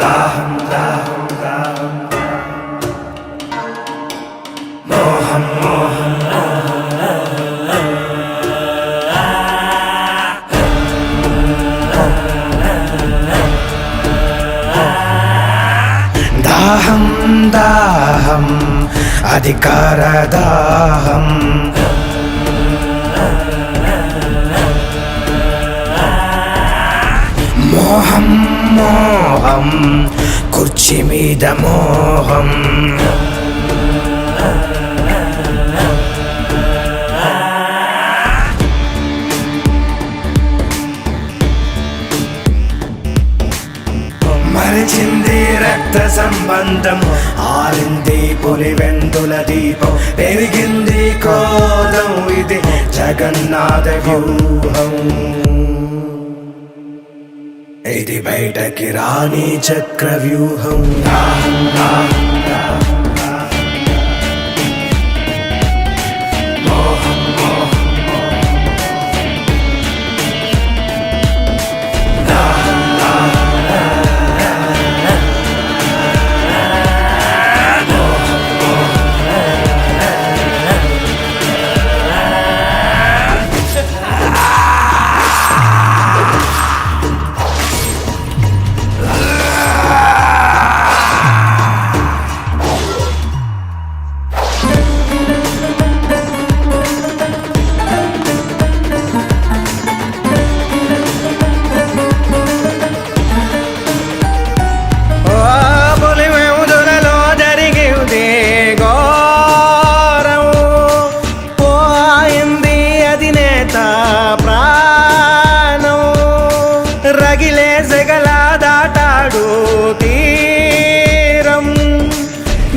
దాహం దాహం దాహం మోహం మోహం దాహం దాహం అధికార దాహం మోహం మోహం కుర్చీ మీద మోహం మరిచింది రక్త సంబంధం ఆరింది పులివెందుల దీపం పెరిగింది క్రోధం ఇది జగన్నాథ వ్యూహం ఇది బయటకి రాని చక్ర వ్యూహం రగిలే సెగల దాటాడు తీరం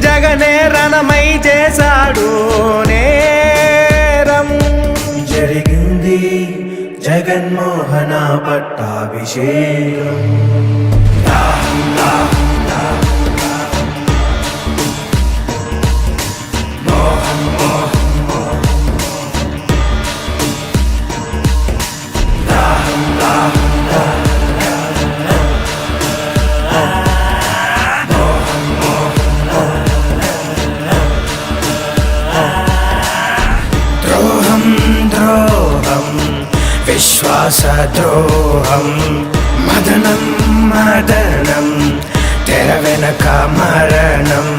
జగనే రణమై చేశాడు నేరం జరిగింది జగన్మోహన పట్టాభిషేకం విశ్వాసద్రోహం మదనం మదనం తెర వెనక మరణం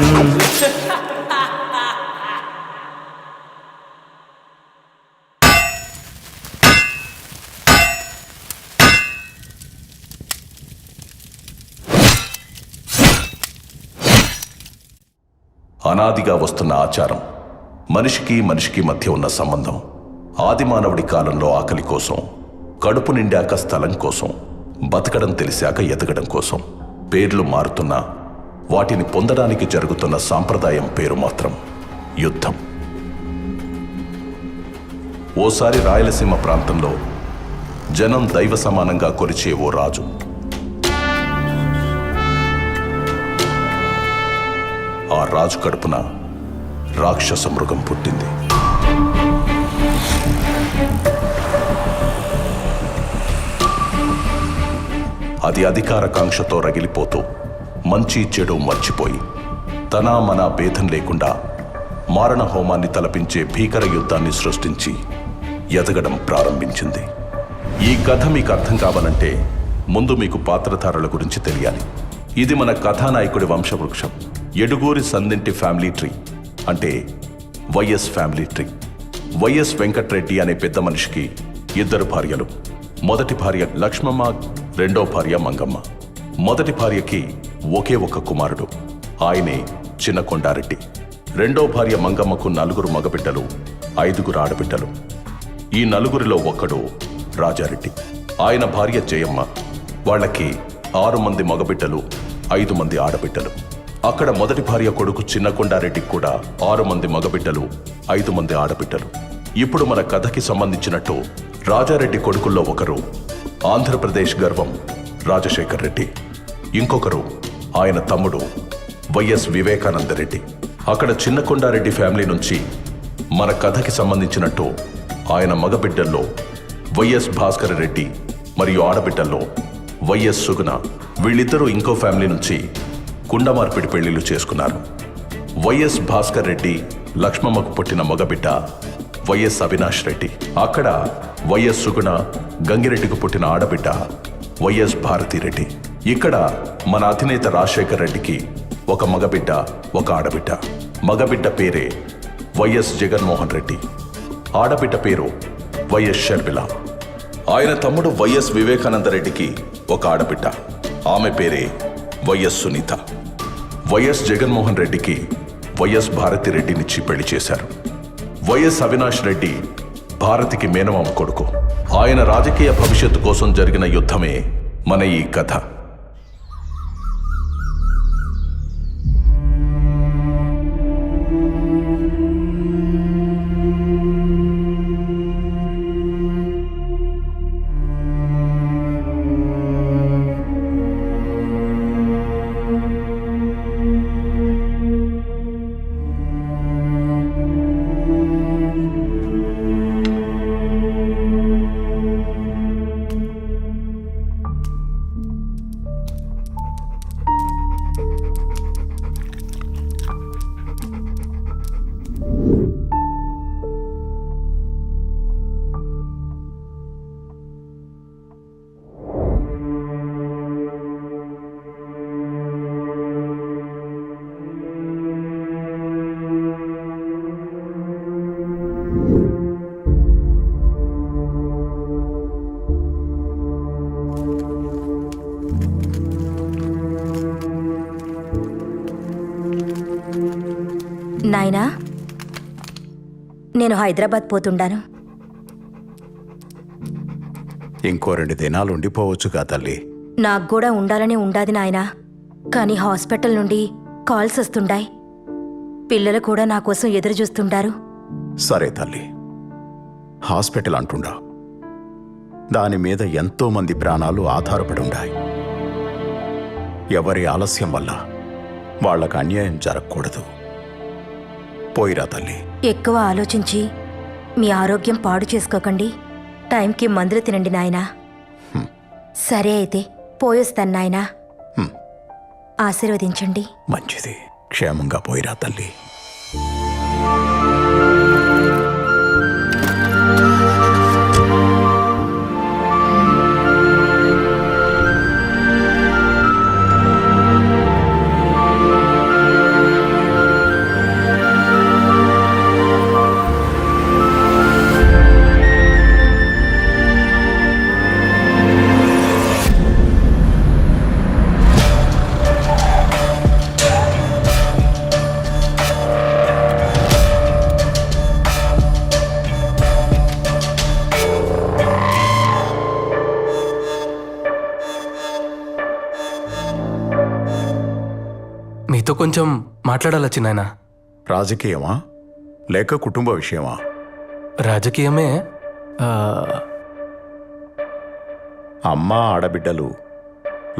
అనాదిగా వస్తున్న ఆచారం మనిషికి మనిషికి మధ్య ఉన్న సంబంధం ఆది మానవుడి కాలంలో ఆకలి కోసం కడుపు నిండాక స్థలం కోసం బతకడం తెలిసాక ఎదగడం కోసం పేర్లు మారుతున్నా వాటిని పొందడానికి జరుగుతున్న సాంప్రదాయం పేరు మాత్రం యుద్ధం. ఓసారి రాయలసీమ ప్రాంతంలో జనం దైవ సమానంగా కొలిచే ఓ రాజు. ఆ రాజు కడుపున రాక్షస మృగం పుట్టింది. అది అధికార కాంక్షతో రగిలిపోతూ మంచి చెడు మర్చిపోయి తన మన భేదం లేకుండా మారణ హోమాన్ని తలపించే భీకర యుద్ధాన్ని సృష్టించి ఎదగడం ప్రారంభించింది. ఈ కథ మీకు అర్థం కావాలంటే ముందు మీకు పాత్రధారుల గురించి తెలియాలి. ఇది మన కథానాయకుడి వంశవృక్షం. ఎడుగూరి సందింటి ఫ్యామిలీ ట్రీ అంటే YS family tree. YS Venkatreddy అనే పెద్ద మనిషికి 2 భార్యలు. మొదటి భార్య లక్ష్మమ్మ, రెండో భార్య మంగమ్మ. మొదటి భార్యకి ఒకే ఒక్క కుమారుడు, ఆయనే చిన్న కొండారెడ్డి. రెండో భార్య మంగమ్మకు 4 మగబిడ్డలు, 5 ఆడబిడ్డలు. ఈ 4 ఒక్కడు రాజారెడ్డి. ఆయన భార్య జయమ్మ. వాళ్ళకి 6 మంది మగబిడ్డలు, 5 మంది ఆడబిడ్డలు. అక్కడ మొదటి భార్య కొడుకు చిన్న కొండారెడ్డికి కూడా 6 మంది మగబిడ్డలు, 5 మంది ఆడబిడ్డలు. ఇప్పుడు మన కథకి సంబంధించినట్టు రాజారెడ్డి కొడుకుల్లో ఒకరు ఆంధ్రప్రదేశ్ గర్వం రాజశేఖర్ రెడ్డి, ఇంకొకరు ఆయన తమ్ముడు వైఎస్ వివేకానందరెడ్డి. అక్కడ చిన్న కొండారెడ్డి ఫ్యామిలీ నుంచి మన కథకి సంబంధించినట్టు ఆయన మగబిడ్డల్లో వైఎస్ భాస్కర్ రెడ్డి మరియు ఆడబిడ్డల్లో వైఎస్ సుగుణ. వీళ్ళిద్దరూ ఇంకో ఫ్యామిలీ నుంచి కుండమార్పిడి పెళ్లిళ్ళు చేసుకున్నారు. వైఎస్ భాస్కర్ రెడ్డి లక్ష్మమ్మకు పుట్టిన మగబిడ్డ వైఎస్ అవినాష్ రెడ్డి. అక్కడ వైఎస్ సుగుణ గంగిరెడ్డికి పుట్టిన ఆడబిడ్డ వైఎస్ భారతిరెడ్డి. ఇక్కడ మన అధినేత రాజశేఖర్ రెడ్డికి ఒక మగబిడ్డ, ఒక ఆడబిడ్డ. మగబిడ్డ పేరే వైఎస్ జగన్మోహన్ రెడ్డి, ఆడబిడ్డ పేరు వైఎస్ షర్మిల. ఆయన తమ్ముడు వైఎస్ వివేకానంద రెడ్డికి ఒక ఆడబిడ్డ, ఆమె పేరే వైఎస్ సునీత. వైఎస్ జగన్మోహన్ రెడ్డికి వైఎస్ భారతిరెడ్డినిచ్చి పెళ్లి చేశారు. వైఎస్ అవినాష్ రెడ్డి భారతికి మేనమామ కొడుకు. ఆయన రాజకీయ భవిష్యత్తు కోసం జరిగిన యుద్ధమే మన ఈ కథ. నాయనా, నేను హైదరాబాద్ పోతుండాను. ఇంకో 2 దినాలు ఉండిపోవచ్చుగా తల్లి. నాకు కూడా ఉండాలని ఉండాది నాయనా, కానీ హాస్పిటల్ నుండి కాల్స్ వస్తుండాయి. పిల్లలు కూడా నా కోసం ఎదురు చూస్తుండారు. సరే తల్లి, హాస్పిటల్ అంటుండా, దాని మీద ఎంతో మంది ప్రాణాలు ఆధారపడి ఉన్నాయి. ఎవరి ఆలస్యం వల్ల వాళ్ళకు అన్యాయం జరగకూడదు. పోయిరా తల్లి. ఎక్కువ ఆలోచించి మీ ఆరోగ్యం పాడు చేసుకోకండి. టైంకి మందులు తినండి నాయనా. సరే అయితే పోయొస్తాను నాయనా. ఆశీర్వదించండి. మంచిది, క్షేమంగా పోయిరా తల్లి. మీతో కొంచెం మాట్లాడాలి చిన్నాయన. రాజకీయమా లేక కుటుంబ విషయమా? రాజకీయమే. అమ్మా ఆడబిడ్డలు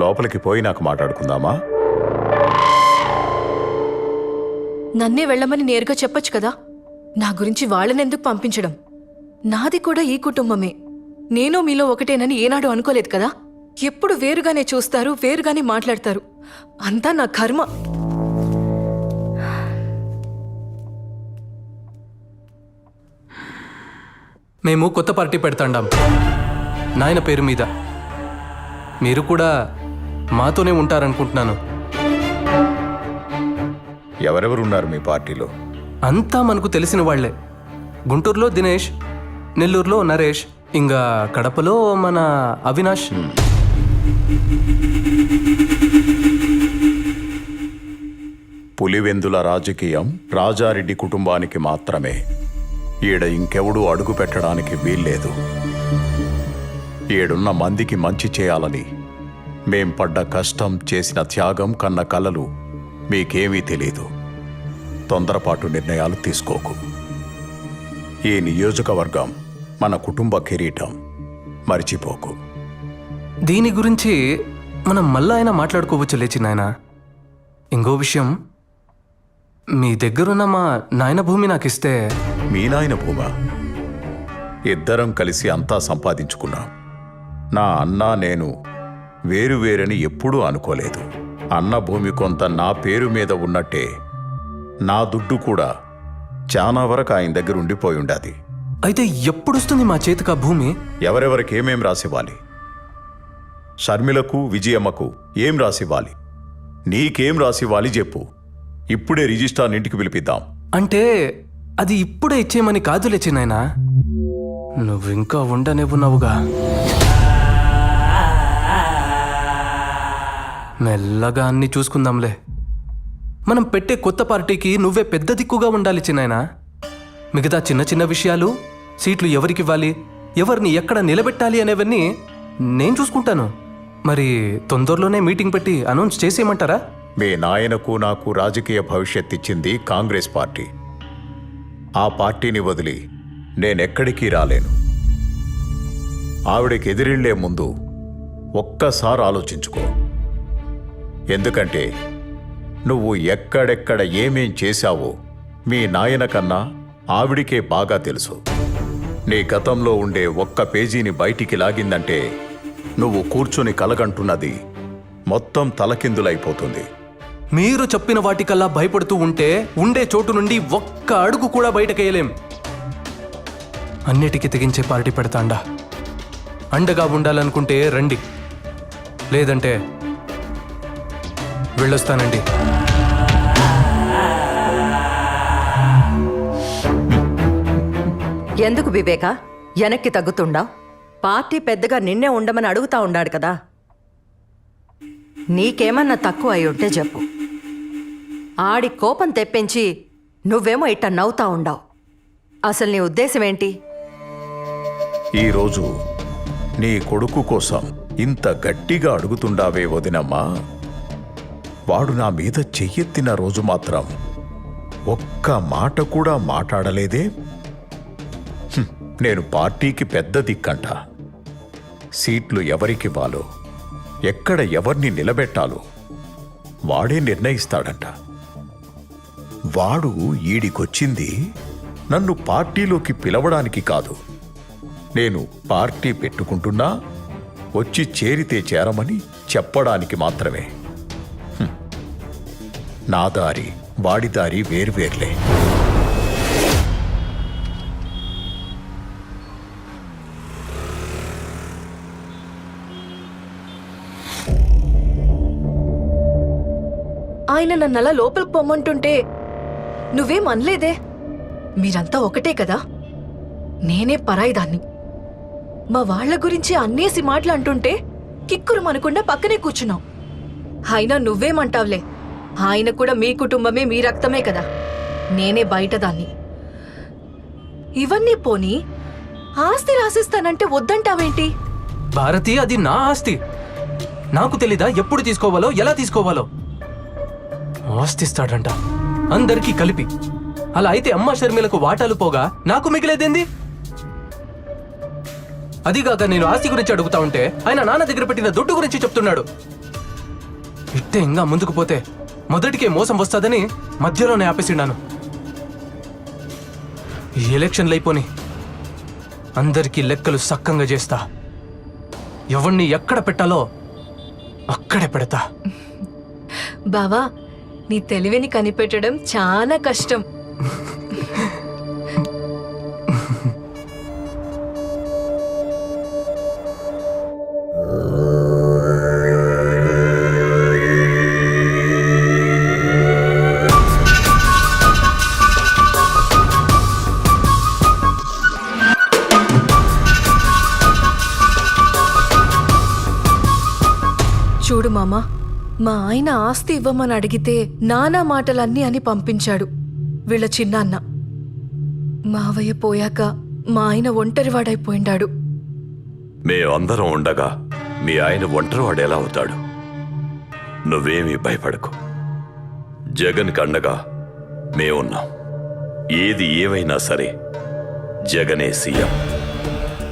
లోపలికి పోయి నాకు మాట్లాడుకుందామా? నన్నే వెళ్ళమని నేరుగా చెప్పొచ్చు కదా. నా గురించి వాళ్ళనెందుకు పంపించడం? నాది కూడా ఈ కుటుంబమే. నేను మీలో ఒకటేనని ఏనాడు అనుకోలేదు కదా. ఎప్పుడు వేరుగానే చూస్తారు, వేరుగానే మాట్లాడతారు. అంతా నా కర్మ. మేము కొత్త పార్టీ పెడతాండాం నాయన పేరు మీద. మీరు కూడా మాతోనే ఉంటారనుకుంటున్నాను. ఎవరెవరున్నారు మీ పార్టీలో? అంతా మనకు తెలిసిన వాళ్లే. గుంటూరులో దినేష్, నెల్లూరులో నరేష్, ఇంకా కడపలో మన అవినాష్. పులివెందుల రాజకీయం రాజారెడ్డి కుటుంబానికి మాత్రమే. ఈడ ఇంకెవడూ అడుగు పెట్టడానికి వీల్లేదు. ఏడున్న మందికి మంచి చేయాలని మేం పడ్డ కష్టం, చేసిన త్యాగం, కన్న కలలు మీకేమీ తెలీదు. తొందరపాటు నిర్ణయాలు తీసుకోకు. ఈ నియోజకవర్గం మన కుటుంబ కిరీటం, మర్చిపోకు. దీని గురించి మనం మళ్ళా అయినా మాట్లాడుకోవచ్చు లేచి నాయన. ఇంకో విషయం, మీ దగ్గరున్న మా నాయన భూమి నాకు ఇస్తే. మీ నాయన భూమా? ఇద్దరం కలిసి అంతా సంపాదించుకున్నాం. నా అన్న, నేను వేరువేరని ఎప్పుడూ అనుకోలేదు. అన్న భూమి కొంత నా పేరు మీద ఉన్నట్టే నా దుడ్డు కూడా చాలా వరకు ఆయన దగ్గర ఉండిపోయి ఉండాది. అయితే ఎప్పుడొస్తుంది మా చేతికి ఆ భూమి? ఎవరెవరికి ఏమేం రాసివ్వాలి? షర్మిలకు, విజయమ్మకు ఏం రాసివ్వాలి? నీకేం రాసివ్వాలి చెప్పు. ఇప్పుడే రిజిస్ట్రార్ ఇంటికి పిలిపిద్దాం. అంటే అది ఇప్పుడే ఇచ్చేయమని కాదులే చిన్నాయనా, నువ్వింకా ఉండనివ్వున్నావుగా. మెల్లగా అన్ని చూసుకుందాంలే. మనం పెట్టే కొత్త పార్టీకి నువ్వే పెద్ద దిక్కుగా ఉండాలి చిన్నాయనా. మిగతా చిన్న చిన్న విషయాలు, సీట్లు ఎవరికివ్వాలి, ఎవరిని ఎక్కడ నిలబెట్టాలి అనేవన్నీ నేను చూసుకుంటాను. మరి తొందరలోనే మీటింగ్ పెట్టి అనౌన్స్ చేసేయమంటారా? మీ నాయనకు నాకు రాజకీయ భవిష్యత్ ఇచ్చింది కాంగ్రెస్ పార్టీ. ఆ పార్టీని వదిలి నేనెక్కడికి రాలేను. ఆవిడకి ఎదిరిళ్లే ముందు ఒక్కసారి ఆలోచించుకో. ఎందుకంటే నువ్వు ఎక్కడెక్కడ ఏమేం చేశావో మీ నాయన కన్నా ఆవిడికే బాగా తెలుసు. నీ గతంలో ఉండే ఒక్క పేజీని బయటికి లాగిందంటే నువ్వు కూర్చొని కలగంటున్నది మొత్తం తలకిందులైపోతుంది. మీరు చెప్పిన వాటికల్లా భయపడుతూ ఉంటే ఉండే చోటు నుండి ఒక్క అడుగు కూడా బయటకేయలేం. అన్నిటికీ తెగించే పార్టీ పెడతాండా. అండగా ఉండాలనుకుంటే రండి, లేదంటే వెళ్ళొస్తానండి. ఎందుకు వివేక వెనక్కి తగ్గుతుండావు? పార్టీ పెద్దగా నిన్నే ఉండమని అడుగుతా ఉండాడు కదా. నీకేమన్నా తక్కువ అయి ఉంటే చెప్పు. ఆడి కోపం తెప్పించి నువ్వేమో ఇట్ట నవ్వుతా ఉండావు. అసలు నీ ఉద్దేశం ఏంటి? ఈరోజు నీ కొడుకు కోసం ఇంత గట్టిగా అడుగుతుండావే వదినమ్మా. వాడు నా మీద చెయ్యెత్తిన రోజు మాత్రం ఒక్క మాట కూడా మాట్లాడలేదే. నేను పార్టీకి పెద్ద దిక్కంట. సీట్లు ఎవరికివ్వాలో, ఎక్కడ ఎవరిని నిలబెట్టాలో వాడే నిర్ణయిస్తాడంట. వాడు ఈడికొచ్చింది నన్ను పార్టీలోకి పిలవడానికి కాదు. నేను పార్టీ పెట్టుకుంటున్నా, వచ్చి చేరితే చేరమని చెప్పడానికి మాత్రమే. నా దారి వాడి దారి వేర్వేర్లే. ఆయన నన్నలా లోపలికి పొమ్మంటుంటే నువ్వేం అనలేదే. మీరంతా ఒకటే కదా, నేనే పరాయిదాన్ని. మా వాళ్ల గురించి అన్నేసి మాటలు అంటుంటే కిక్కురు మనకుండా పక్కనే కూర్చున్నావు. అయినా నువ్వేమంటావులే, ఆయన కూడా మీ కుటుంబమే, మీ రక్తమే కదా. నేనే బయటదాన్ని. ఇవన్నీ పోనీ ఆస్తి రాసిస్తానంటే వద్దంటావేంటి? భారతి, అది నా ఆస్తి. నాకు తెలీదా ఎప్పుడు తీసుకోవాలో, ఎలా తీసుకోవాలో? ఆస్తిస్తాడంట అందరికీ కలిపి. అలా అయితే అమ్మ షర్మిలకు వాటాలు పోగా నాకు మిగిలేదేంది? అదిగాక నేను ఆస్తి గురించి అడుగుతా ఉంటే ఆయన నాన్న దగ్గర పెట్టిన దుడ్డు గురించి చెప్తున్నాడు. ఇట్టే ఇంకా ముందుకు పోతే మొదటికే మోసం వస్తుందని మధ్యలోనే ఆపేసిండాను. ఈ ఎలక్షన్లు అయిపోని అందరికీ లెక్కలు సక్కంగా చేస్తా. ఎవరిని ఎక్కడ పెట్టాలో అక్కడే పెడతా. బావా, నీ తెలివిని కనిపెట్టడం చాలా కష్టం. చూడు మామా, మా ఆయన ఆస్తి ఇవ్వమని అడిగితే నానా మాటలన్నీ అని పంపించాడు వీళ్ళ చిన్నాన్న. మావయ్య పోయాక మా ఆయన ఒంటరివాడైపోయిండాడు. మేమందరం ఉండగా మీ ఆయన ఒంటరివాడు ఎలా అవుతాడు? నువ్వేమీ భయపడకు. జగన్కి అండగా మేమున్నాం. ఏది ఏమైనా సరే జగనే సీఎం.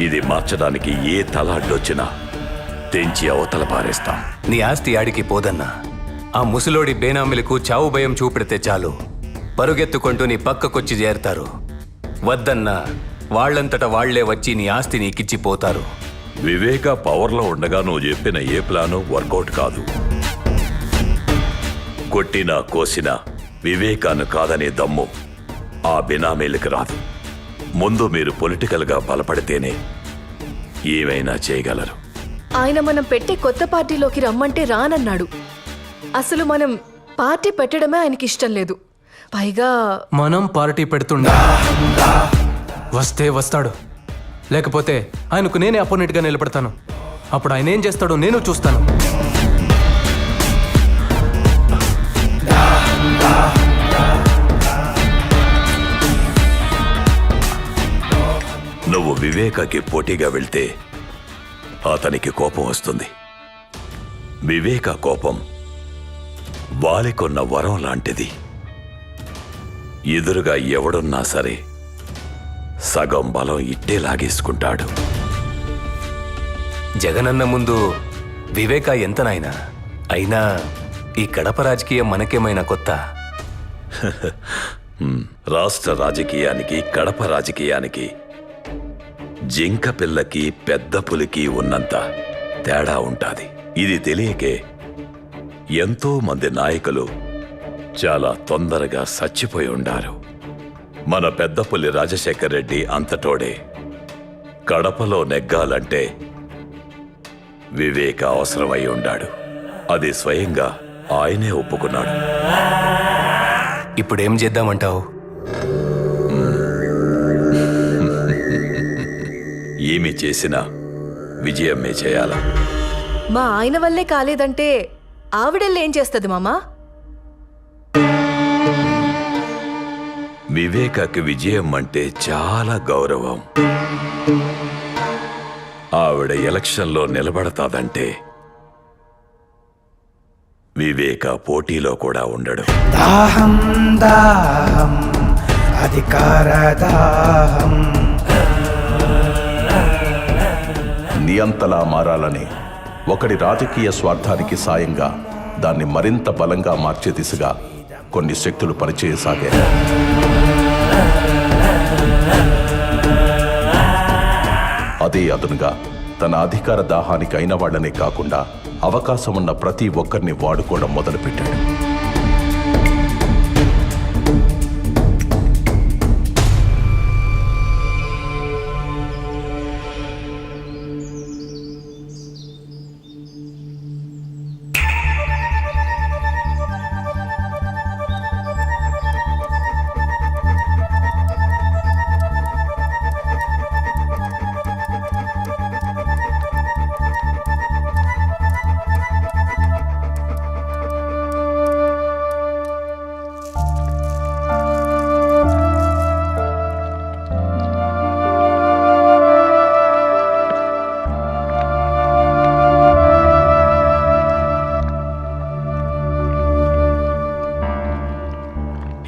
ఇది మార్చడానికి ఏ తల అడ్డొచ్చినా తెంచి అవతల పారేస్తాం. నీ ఆస్తి ఆడికి పోదన్నా. ఆ ముసలోడి బేనామిలకు చావు భయం చూపెడితే చాలు, పరుగెత్తుకుంటూ నీ పక్కకొచ్చి చేరతారు. వద్దన్నా వాళ్లంతట వాళ్లే వచ్చి నీ ఆస్తి నీకిచ్చిపోతారు. వివేక పవర్లో ఉండగా నువ్వు చెప్పిన ఏ ప్లాను వర్కౌట్ కాదు. కొట్టినా కోసినా వివేకాన్ని కాదనే దమ్ము ఆ బినామీలకు రాదు. ముందు మీరు పొలిటికల్గా బలపడితేనే ఏమైనా చేయగలరు. ఆయన మనం పెట్టే కొత్త పార్టీలోకి రమ్మంటే రానన్నాడు. అసలు మనం పార్టీ పెట్టడమే ఆయనకి ఇష్టం లేదు. పైగా మనం పార్టీ పెడుతుండా వస్తే వస్తాడు, లేకపోతే ఆయనకు నేనే అపోనెంట్గా నిలబడతాను. అప్పుడు ఆయన ఏం చేస్తాడో నేను చూస్తాను. నువ్వు వివేకకి పోటీగా వెళ్తే అతనికి కోపం వస్తుంది. వివేక కోపం వాలికొన్న వరం లాంటిది. ఎదురుగా ఎవడున్నా సరే సగం బలం ఇట్టే లాగేసుకుంటాడు. జగనన్న ముందు వివేక ఎంత నాయనా? అయినా ఈ కడప రాజకీయం మనకేమైనా కొత్త? రాష్ట్ర రాజకీయానికి కడప రాజకీయానికి జింక పిల్లకి పెద్ద పులికి ఉన్నంత తేడా ఉంటాది. ఇది తెలియకే ఎంతో మంది నాయకులు చాలా తొందరగా చచ్చిపోయి ఉండారు. మన పెద్ద పులి రాజశేఖర్ రెడ్డి అంతటోడే. కడపలో నెగ్గాలంటే వివేక అవసరమై ఉండాడు. అది స్వయంగా ఆయనే ఒప్పుకున్నాడు. ఇప్పుడేం చేద్దామంటావు? ఏమి చేసినా విజయమే చేయాల. మా ఆయన వల్లే కాలేదంటే ఆవిడెళ్ళేం చేస్తుంది మామా? వివేకకి విజయం అంటే చాలా గౌరవం. ఆవిడ ఎలక్షన్లో నిలబడతాదంటే వివేక పోటీలో కూడా ఉండడు. దాహం దాహం అధికార దాహం. నియంతలా మారాలని ఒకడి రాజకీయ స్వార్థానికి సాయంగా దాన్ని మరింత బలంగా మార్చే దిశగా కొన్ని శక్తులు పనిచేయసాగాయి. అదే అదునుగా తన అధికార దాహానికి అయిన వాళ్లనే కాకుండా అవకాశం ఉన్న ప్రతి ఒక్కరిని వాడుకోవడం మొదలుపెట్టాడు.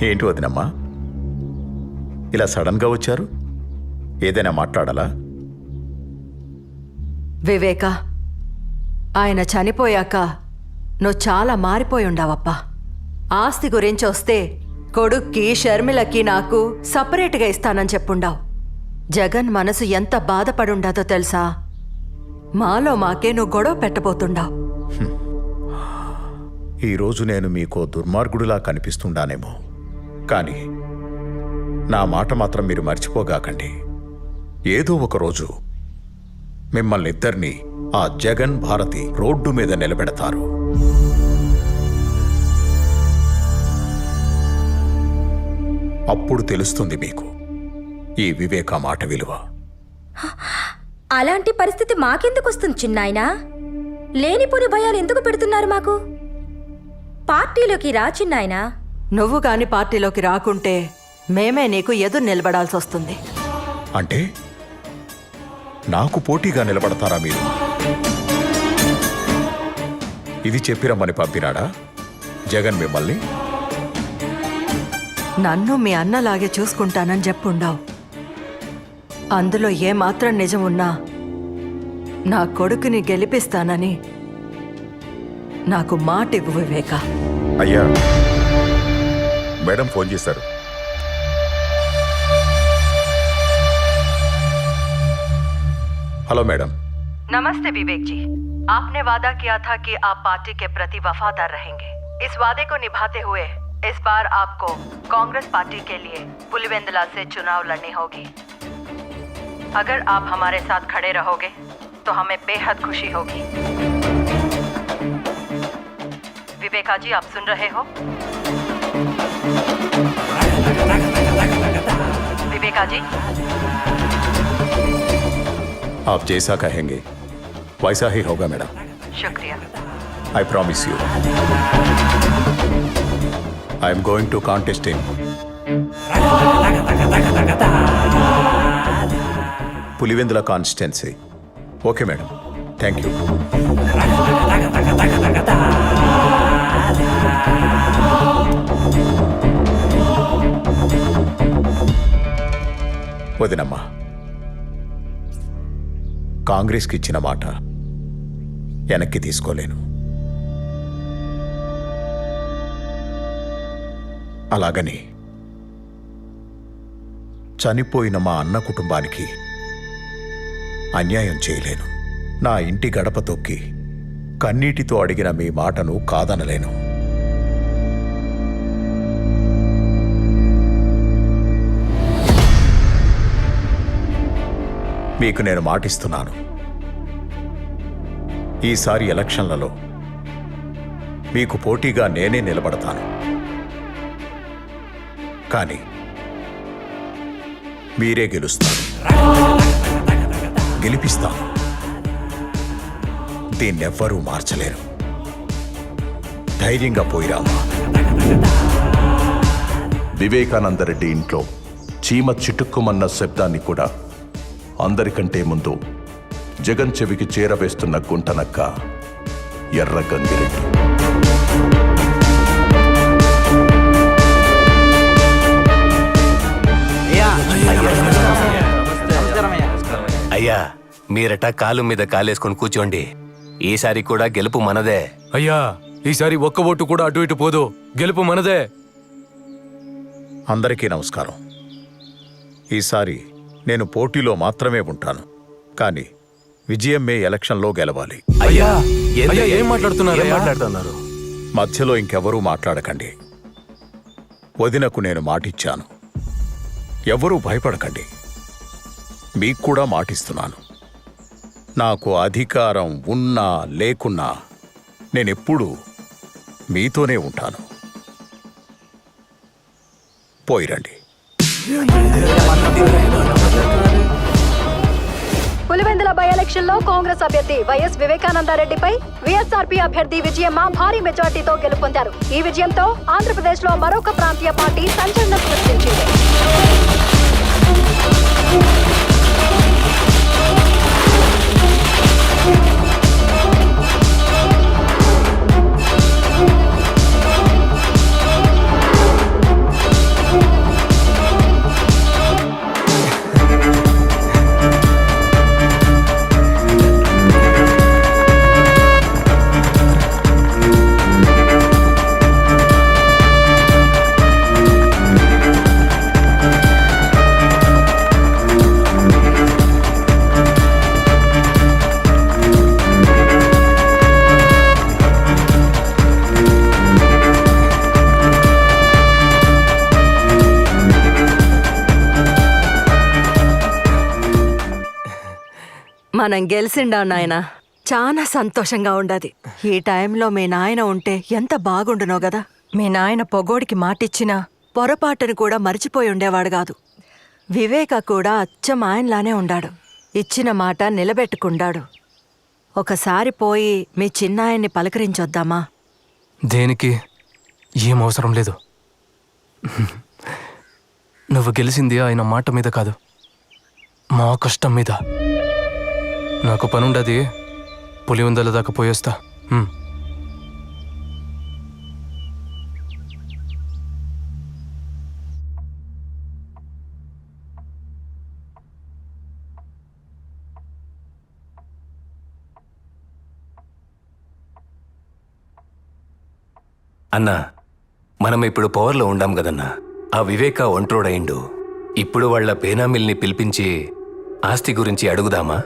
ఏంటి వదినమ్మా, ఇలా సడన్గా వచ్చారు? ఏదైనా మాట్లాడాలా? వివేక, ఆయన చనిపోయాక నువ్వు చాలా మారిపోయి ఉండావప్పా. ఆస్తి గురించి వస్తే కొడుక్కి షర్మిలకి నాకు సపరేట్గా ఇస్తానని చెప్పుండావు. జగన్ మనసు ఎంత బాధపడుండాదో తెలుసా? మాలో మాకే నువ్వు గొడవ పెట్టబోతుండావు. ఈరోజు నేను మీకు దుర్మార్గుడిలా కనిపిస్తుండానేమో, కానీ నా మాట మాత్రం మీరు మర్చిపోగాకండి. ఏదో ఒక రోజు మిమ్మల్ని ఇద్దరినీ ఆ జగన్ భారతి రోడ్డు మీద నిలబెడతారు. అప్పుడు తెలుస్తుంది మీకు ఈ వివేక మాట విలువ. అలాంటి పరిస్థితి మాకెందుకు వస్తుంది చిన్నాయనా? లేనిపోని భయాలు ఎందుకు పెడుతున్నారు మాకు? పార్టీలోకి రా చిన్నాయనా. నువ్వు గాని పార్టీలోకి రాకుంటే మేమే నీకు ఎదురు నిలబడాల్సి వస్తుంది. అంటే నాకు పోటీగా నిలబడతారా మీరు? ఇది చెప్పిరమ్మని పంపినాడా జగన్ మిమ్మల్ని? నన్ను మీ అన్నలాగే చూసుకుంటానని చెప్పుండావు. అందులో ఏమాత్రం నిజం ఉన్నా నా కొడుకుని గెలిపిస్తానని నాకు మాట ఇవ్వు వివేక. అయ్యా, మేడం ఫోన్ చేశారు. హలో మేడం, नमस्ते विवेक जी। आपने वादा किया था कि आप पार्टी के प्रति वफादार रहेंगे। इस वादे को निभाते हुए इस बार आपको कांग्रेस पार्टी के लिए पुलिवेंदला से चुनाव लड़नी होगी। अगर आप हमारे साथ खड़े रहोगे तो हमें बेहद खुशी होगी। विवेका जी, आप सुन रहे हो? विवेका जी, आप जैसा कहेंगे वैसा ही होगा मैडम। शुक्रिया। I promise you. I am going to contest in Pulivendula constituency. Okay madam, thank you. వదినమ్మా, కాంగ్రెస్కి ఇచ్చిన మాట వెనక్కి తీసుకోలేను. అలాగని చనిపోయిన మా అన్న కుటుంబానికి అన్యాయం చేయలేను. నా ఇంటి గడప తొక్కి కన్నీటితో అడిగిన మీ మాటను కాదనలేను. మీకు నేను మాటిస్తున్నాను, ఈసారి ఎలక్షన్లలో మీకు పోటీగా నేనే నిలబడతాను. కానీ మీరే గెలుస్తారు, గెలిపిస్తాను. దీన్నెవ్వరూ మార్చలేరు. ధైర్యంగా పోయిరామా. వివేకానందరెడ్డి ఇంట్లో చీమ చిటుక్కుమన్న శబ్దాన్ని కూడా అందరికంటే ముందు జగన్ చెవికి చేరవేస్తున్న గుంటనక్క ఎర్ర గంగిరెడ్డి. అయ్యా, మీరట కాలు మీద కాలేసుకొని కూర్చోండి. ఈసారి కూడా గెలుపు మనదే. అయ్యా, ఈసారి ఒక్క ఓటు కూడా అటు ఇటు పోదు, గెలుపు మనదే. అందరికీ నమస్కారం. ఈసారి నేను పోటీలో మాత్రమే ఉంటాను, కానీ విజయం మే ఎలక్షన్లో గెలవాలి. అయ్యా, ఏం మాట్లాడుతున్నారు? మధ్యలో ఇంకెవరూ మాట్లాడకండి. వదినకు నేను మాటిచ్చాను. ఎవరూ భయపడకండి. మీకు కూడా మాటిస్తున్నాను. నాకు అధికారం ఉన్నా లేకున్నా నేనెప్పుడూ మీతోనే ఉంటాను. పోయిరండి. పులివెందుల బై ఎలక్షన్ లో కాంగ్రెస్ అభ్యర్థి వైఎస్ వివేకానందరెడ్డిపై వైఎస్ఆర్పీ అభ్యర్థి విజయమ్మ భారీ మెజార్టీతో గెలుపొందారు. ఈ విజయంతో ఆంధ్రప్రదేశ్ లో మరొక ప్రాంతీయ పార్టీ సంచలనం సృష్టించింది. మనం గెలిచిండా నాయన, చాలా సంతోషంగా ఉండదు. ఈ టైంలో మీ నాయన ఉంటే ఎంత బాగుండునో గదా. మీ నాయన పొగోడికి మాటిచ్చినా పొరపాటును కూడా మర్చిపోయి ఉండేవాడు కాదు. వివేక కూడా అచ్చం ఆయనలానే ఉండాడు. ఇచ్చిన మాట నిలబెట్టుకుండాడు. ఒకసారి పోయి మీ చిన్నాయన్ని పలకరించొద్దామా? దేనికి? ఏం అవసరం లేదు. నువ్వు గెలిచింది ఆయన మాట మీద కాదు, మా కష్టం మీద. నాకు పనుండది, పులివెందుల దాకా పోయేస్తా. అన్నా, మనం ఇప్పుడు పవర్లో ఉండాం కదన్నా. ఆ వివేక ఒంట్రోడయిండు. ఇప్పుడు వాళ్ళ పేనామిల్ని పిలిపించి ఆస్తి గురించి అడుగుదామా?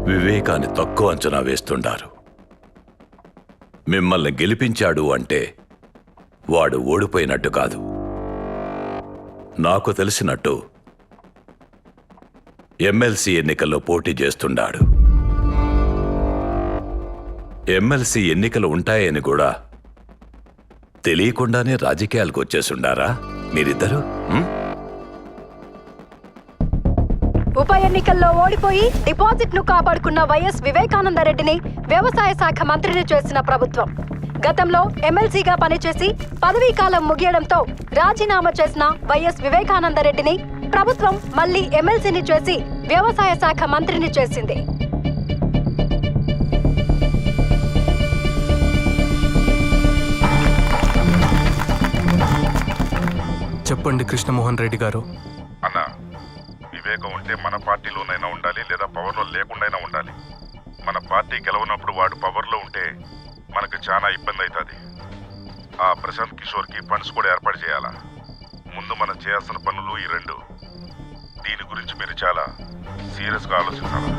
వివేకాన్ని తక్కువ అంచనా వేస్తుండారు. మిమ్మల్ని గెలిపించాడు అంటే వాడు ఓడిపోయినట్టు కాదు. నాకు తెలిసినట్టు ఎమ్మెల్సీ ఎన్నికల్లో పోటీ చేస్తుండాడు. ఎమ్మెల్సీ ఎన్నికలు ఉంటాయని కూడా తెలియకుండానే రాజకీయాలకు వచ్చేసుండారా మీరిద్దరు? ఉప ఎన్నికల్లో ఓడిపోయి డిపాజిట్ ను కాపాడుకున్న వైఎస్ వివేకానందరెడ్డిని వ్యవసాయ శాఖ మంత్రిని చేసిన ప్రభుత్వం గతంలో ఎమ్మెల్సీగా పనిచేసి పదవీ కాలం ముగియడంతో రాజీనామా చేసిన వైఎస్ వివేకానందరెడ్డిని ప్రభుత్వం మళ్లీ ఎమ్మెల్సీని చేసి వ్యవసాయ శాఖ మంత్రిని చేసింది. చెప్పండి కృష్ణమోహన్ రెడ్డి గారు. అన్న, వివేకం ఉంటే మన పార్టీలోనైనా ఉండాలి, లేదా పవర్లో లేకుండాయినా ఉండాలి. మన పార్టీ గెలవనప్పుడు వాడు పవర్లో ఉంటే మనకు చాలా ఇబ్బంది అవుతుంది. ఆ ప్రశాంత్ కిషోర్కి ఫండ్స్ కూడా ఏర్పాటు చేయాలా. ముందు మనం చేయాల్సిన పనులు ఈ రెండు. దీని గురించి మీరు చాలా సీరియస్గా ఆలోచించాలి.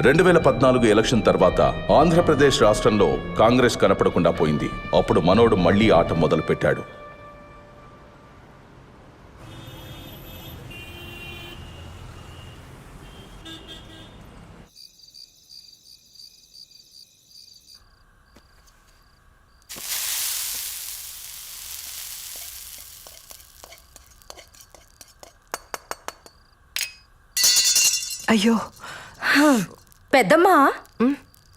2014 ఎలక్షన్ తర్వాత ఆంధ్రప్రదేశ్ రాష్ట్రంలో కాంగ్రెస్ కనపడకుండా పోయింది. అప్పుడు మనోడు మళ్లీ ఆట మొదలుపెట్టాడు. అయ్యో పెద్దమ్మా,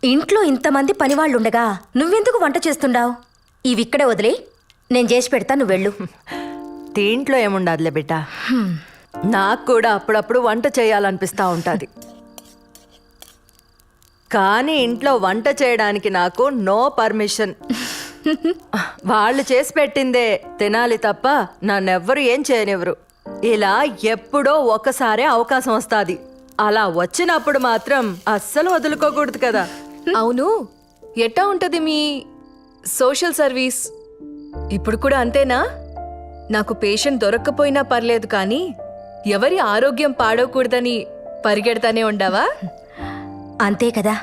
ఇంట్లో ఇంతమంది పనివాళ్ళుండగా నువ్వెందుకు వంట చేస్తుండావు? ఇవిక్కడే వదిలే, నేను చేసి పెడతా, నువ్వు వెళ్ళు. దీంట్లో ఏముండదులే బిడ్డ, నాకు కూడా అప్పుడప్పుడు వంట చేయాలనిపిస్తూ ఉంటుంది. కానీ ఇంట్లో వంట చేయడానికి నాకు నో పర్మిషన్. వాళ్ళు చేసి పెట్టిందే తినాలి తప్ప నన్నెవ్వరు ఏం చేయనివ్వరు. ఇలా ఎప్పుడో ఒకసారి అవకాశం వస్తుంది. అలా వచ్చినప్పుడు మాత్రం అస్సలు వదులుకోకూడదు కదా. అవును, ఎట్టా ఉంటది మీ సోషల్ సర్వీస్? ఇప్పుడు కూడా అంతేనా? నాకు పేషెంట్ దొరక్కపోయినా పర్లేదు, కానీ ఎవరి ఆరోగ్యం పాడవకూడదని పరిగెడతానే ఉండవా? అంతే కదా,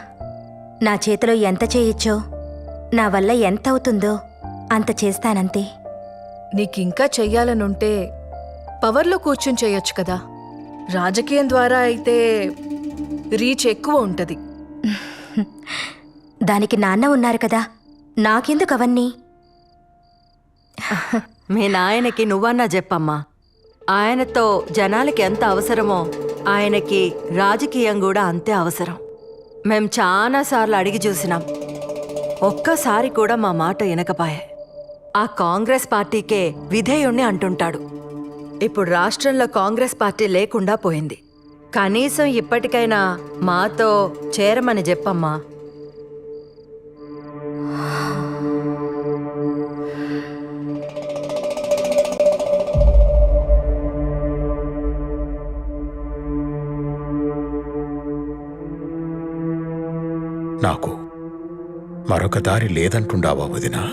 నా చేతిలో ఎంత చేయొచ్చో, నా వల్ల ఎంత అవుతుందో అంత చేస్తానంతే. నీకింకా చెయ్యాలనుంటే పవర్లో కూర్చుని చేయొచ్చు కదా. రాజకీయం ద్వారా అయితే రీచ్ ఎక్కువ ఉంటది. దానికి నాన్న ఉన్నారు కదా, నాకెందుకు అవన్నీ? మీ నాయనకి నువ్వన్నా చెప్పమ్మా. ఆయనతో జనాలకి ఎంత అవసరమో ఆయనకి రాజకీయం కూడా అంతే అవసరం. మేం చాలాసార్లు అడిగి చూసినాం, ఒక్కసారి కూడా మా మాట వినకపాయే. ఆ కాంగ్రెస్ పార్టీకే విధేయుణ్ణి అంటుంటాడు. ఇప్పుడు రాష్ట్రంలో కాంగ్రెస్ పార్టీ లేకుండా పోయింది. కనీసం ఇప్పటికైనా మాతో చేరమని చెప్పమ్మా. నాకు మరొక దారి లేదంటుండావా వదినా?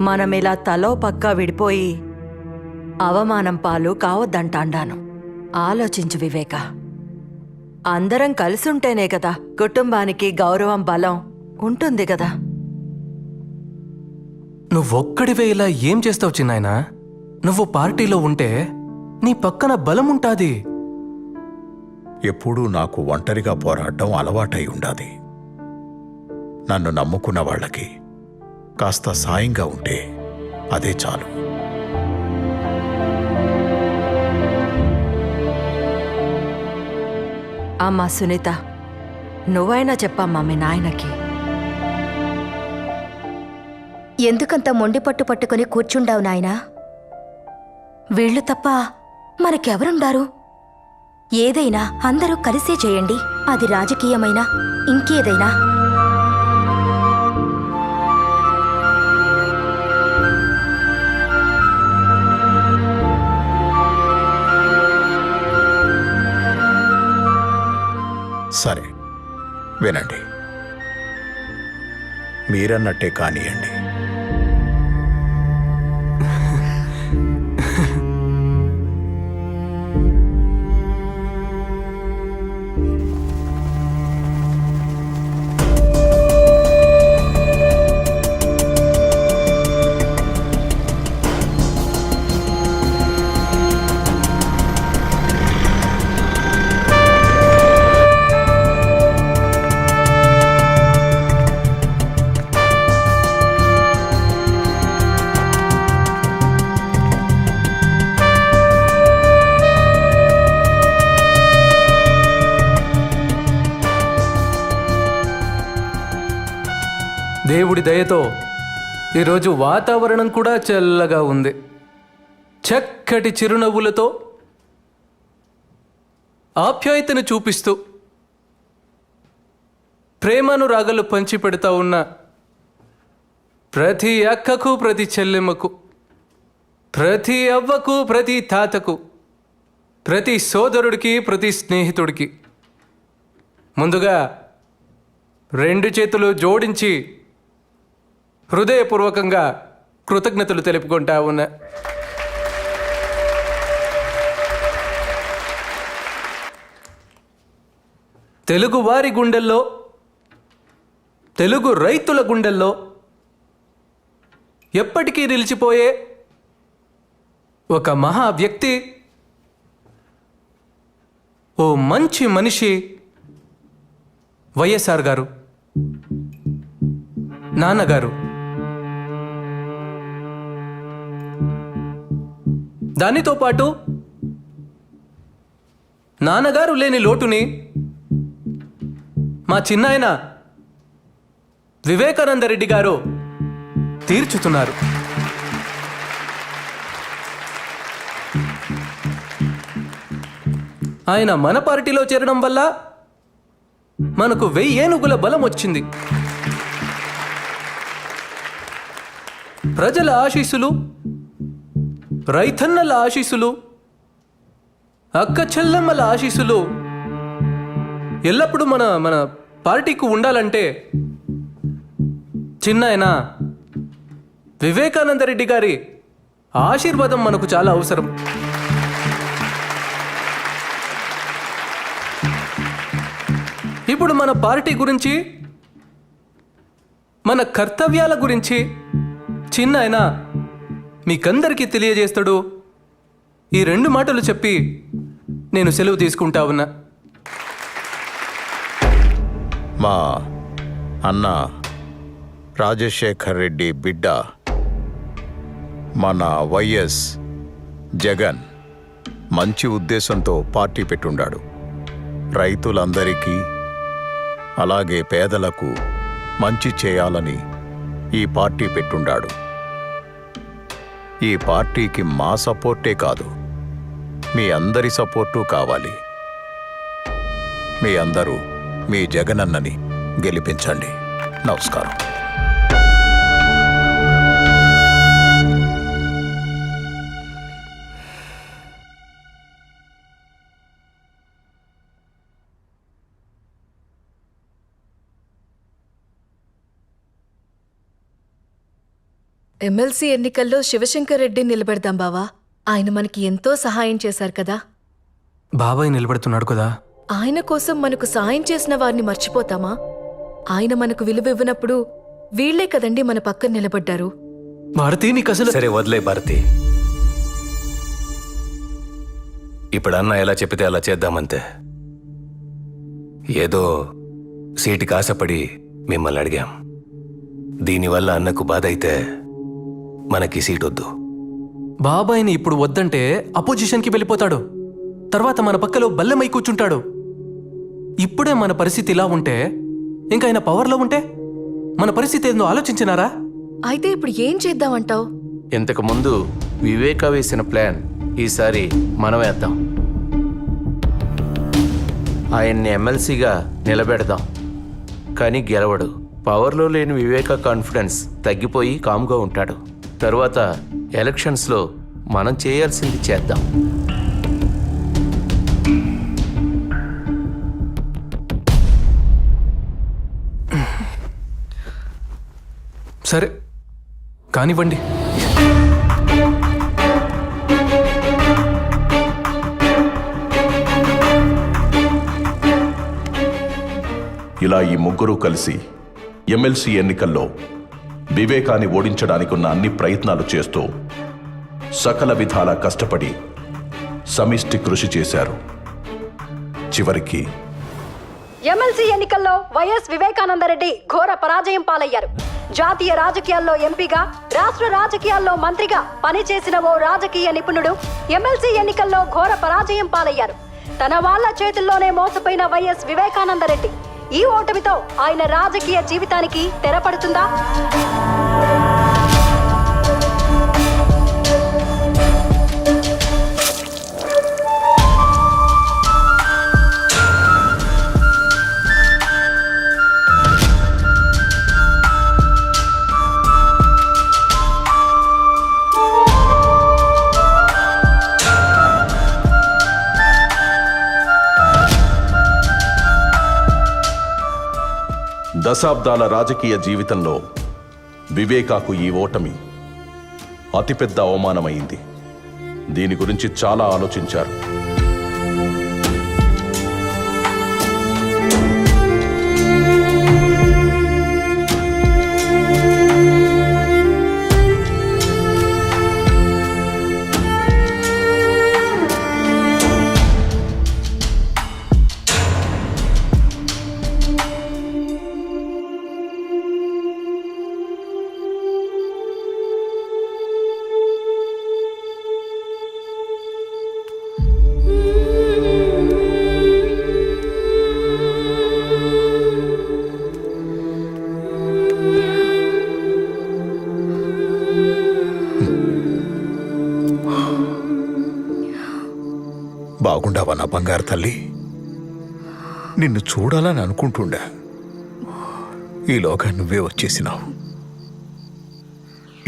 మనమిలా తలో పక్కా విడిపోయి అవమానం పాలు కావద్దంటాండాను. ఆలోచించు వివేక, అందరం కలిసుంటేనే కదా కుటుంబానికి గౌరవం, బలం ఉంటుంది కదా. నువ్వొక్కడివే ఇలా ఏం చేస్తావు చిన్నాయనా? నువ్వు పార్టీలో ఉంటే నీ పక్కన బలం ఉంటాది. ఎప్పుడూ నాకు ఒంటరిగా పోరాడడం అలవాటై ఉండాది. నన్ను నమ్ముకున్న వాళ్ళకి కాస్త సాయంగా ఉంటే అదే చాలు. అమ్మా సునీత, నువ్వైనా చెప్పమ్మా మీ నాయనకి. ఎందుకంత మొండి పట్టు పట్టుకుని కూర్చుండావు నాయనా? వీళ్ళు తప్ప మనకెవరుండారు? ఏదైనా అందరూ కలిసే చేయండి, అది రాజకీయమైనా ఇంకేదైనా. సరే వినండి, మీరన్నట్టే కానియండి. దేవుడి దయతో ఈరోజు వాతావరణం కూడా చల్లగా ఉంది. చక్కటి చిరునవ్వులతో ఆప్యాయతను చూపిస్తూ ప్రేమానురాగాలు పంచిపెడతా ఉన్న ప్రతి అక్కకు, ప్రతి చెల్లెమ్మకు, ప్రతి అవ్వకు, ప్రతి తాతకు, ప్రతి సోదరుడికి, ప్రతి స్నేహితుడికి ముందుగా 2 చేతులు జోడించి హృదయపూర్వకంగా కృతజ్ఞతలు తెలుపుకుంటా ఉన్నా. తెలుగు వారి గుండెల్లో, తెలుగు రైతుల గుండెల్లో ఎప్పటికీ నిలిచిపోయే ఒక మహా వ్యక్తి, ఓ మంచి మనిషి వైఎస్ఆర్ గారు, నాన్నగారు. దానితో పాటు నాన్నగారు లేని లోటుని మా చిన్నాయన వివేకానందరెడ్డి గారు తీర్చుతున్నారు. ఆయన మన పార్టీలో చేరడం వల్ల మనకు 1000 ఏనుగుల బలం వచ్చింది. ప్రజల ఆశీస్సులు, రైతన్నల ఆశీస్సులు, అక్క చెల్లెమ్మల ఆశీస్సులు ఎల్లప్పుడూ మన పార్టీకి ఉండాలంటే చిన్నాయన వివేకానందరెడ్డి గారి ఆశీర్వాదం మనకు చాలా అవసరం. ఇప్పుడు మన పార్టీ గురించి, మన కర్తవ్యాల గురించి చిన్నాయన మీకందరికీ తెలియజేస్తాడు. ఈ 2 మాటలు చెప్పి నేను సెలవు తీసుకుంటా ఉన్నా. మా అన్న రాజశేఖర్ రెడ్డి బిడ్డ మన వైఎస్ జగన్ మంచి ఉద్దేశంతో పార్టీ పెట్టుండాడు. రైతులందరికీ అలాగే పేదలకు మంచి చేయాలని ఈ పార్టీ పెట్టుండాడు. ఈ పార్టీకి మా సపోర్టే కాదు, మీ అందరి సపోర్టు కావాలి. మీ అందరూ మీ జగనన్నని గెలిపించండి. నమస్కారం. ఎమ్మెల్సీ ఎన్నికల్లో శివశంకర్ రెడ్డి నిలబెడదాం బావా. ఆయన మనకి ఎంతో సహాయం చేశారు కదా. బాబాయ్ నిలబెడుతున్నాడు కదా. ఆయన కోసం మనకు సాయం చేసిన వారిని మర్చిపోతామా? ఆయన మనకు విలువ ఇవ్వనప్పుడు వీళ్లే కదండి మన పక్కన నిలబడ్డారు. భారతి నీకు అసలు... సరే వదిలే భారతి, ఇప్పుడు అన్న ఎలా చెప్పితే అలా చేద్దామంతే. ఏదో సీటుకి ఆశపడి మిమ్మల్ని అడిగాం. దీనివల్ల అన్నకు బాధ అయితే మనకి సీట్ వద్దు. బాబాయ్ని ఇప్పుడు వద్దంటే అపోజిషన్కి వెళ్ళిపోతాడు. తర్వాత మన పక్కలో బల్లెమై కూర్చుంటాడు. ఇప్పుడే మన పరిస్థితి ఇలా ఉంటే ఇంకా ఆయన పవర్లో ఉంటే మన పరిస్థితి ఏందో ఆలోచించినారా? అయితే ఇప్పుడు ఏం చేద్దామంటావు? ఇంతకు ముందు వివేక వేసిన ప్లాన్ ఈసారి మనం వేద్దాం. ఆయన్ని ఎమ్మెల్సీగా నిలబెడదాం, కానీ గెలవడు. పవర్లో లేని వివేక కాన్ఫిడెన్స్ తగ్గిపోయి కామ్గా ఉంటాడు. తరువాత ఎలక్షన్స్లో మనం చేయాల్సింది చేద్దాం. సరే కానివ్వండి. ఇలా ఈ ముగ్గురు కలిసి ఎమ్మెల్సీ ఎన్నికల్లో వివేకాన్ని ఓడించడానికి ఉన్న అన్ని ప్రయత్నాలు చేస్తూ సకల విధాలా కష్టపడి సమిష్టి కృషి చేశారు. చివరికి ఎమ్మెల్సీ ఎన్నికల్లో వైఎస్ వివేకానందరెడ్డి ఘోర పరాజయం పాలయ్యారు. జాతీయ రాజకీయాల్లో ఎంపీగా, రాష్ట్ర రాజకీయాల్లో మంత్రిగా పనిచేసిన ఓ రాజకీయ నిపుణుడు ఎమ్మెల్సీ ఎన్నికల్లో ఘోర పరాజయం పాలయ్యారు. తన వాళ్ల చేతుల్లోనే మోసపోయిన వైఎస్ వివేకానందరెడ్డి ఈ ఓటమితో ఆయన రాజకీయ జీవితానికి తెరపడుతుందా? దశాబ్దాల రాజకీయ జీవితంలో వివేకాకు ఈ ఓటమి అతిపెద్ద అవమానమైంది. దీని గురించి చాలా ఆలోచించారు. బాగుండావా నా బంగారు తల్లి? నిన్ను చూడాలని అనుకుంటుండా, ఈలోగా నువ్వే వచ్చేసినావు.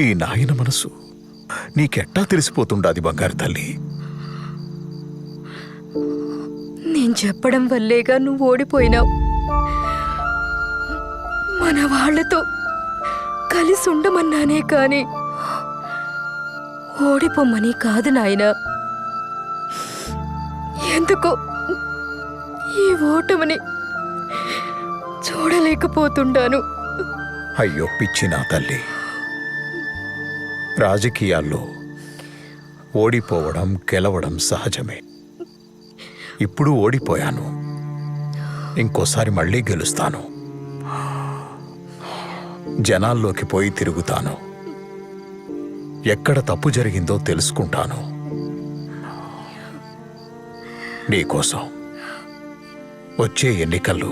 ఈ నాయన మనసు నీకెట్టా తెలిసిపోతుండాది బంగారు తల్లి? నేను చెప్పడం వల్లేగా నువ్వు ఓడిపోయినావు. మన వాళ్లతో కలిసి ఉండమన్నానే కాని ఓడిపోమ్మని కాదు నాయనా. ఎందుకో ఈ ఓటమిని చూడలేకపోతుండాను. అయ్యో పిచ్చి నా తల్లి, రాజకీయాల్లో ఓడిపోవడం గెలవడం సహజమే. ఇప్పుడు ఓడిపోయాను, ఇంకోసారి మళ్ళీ గెలుస్తాను. జనాల్లోకి పోయి తిరుగుతాను, ఎక్కడ తప్పు జరిగిందో తెలుసుకుంటాను. నీకోసం వచ్చే ఎన్నికల్లో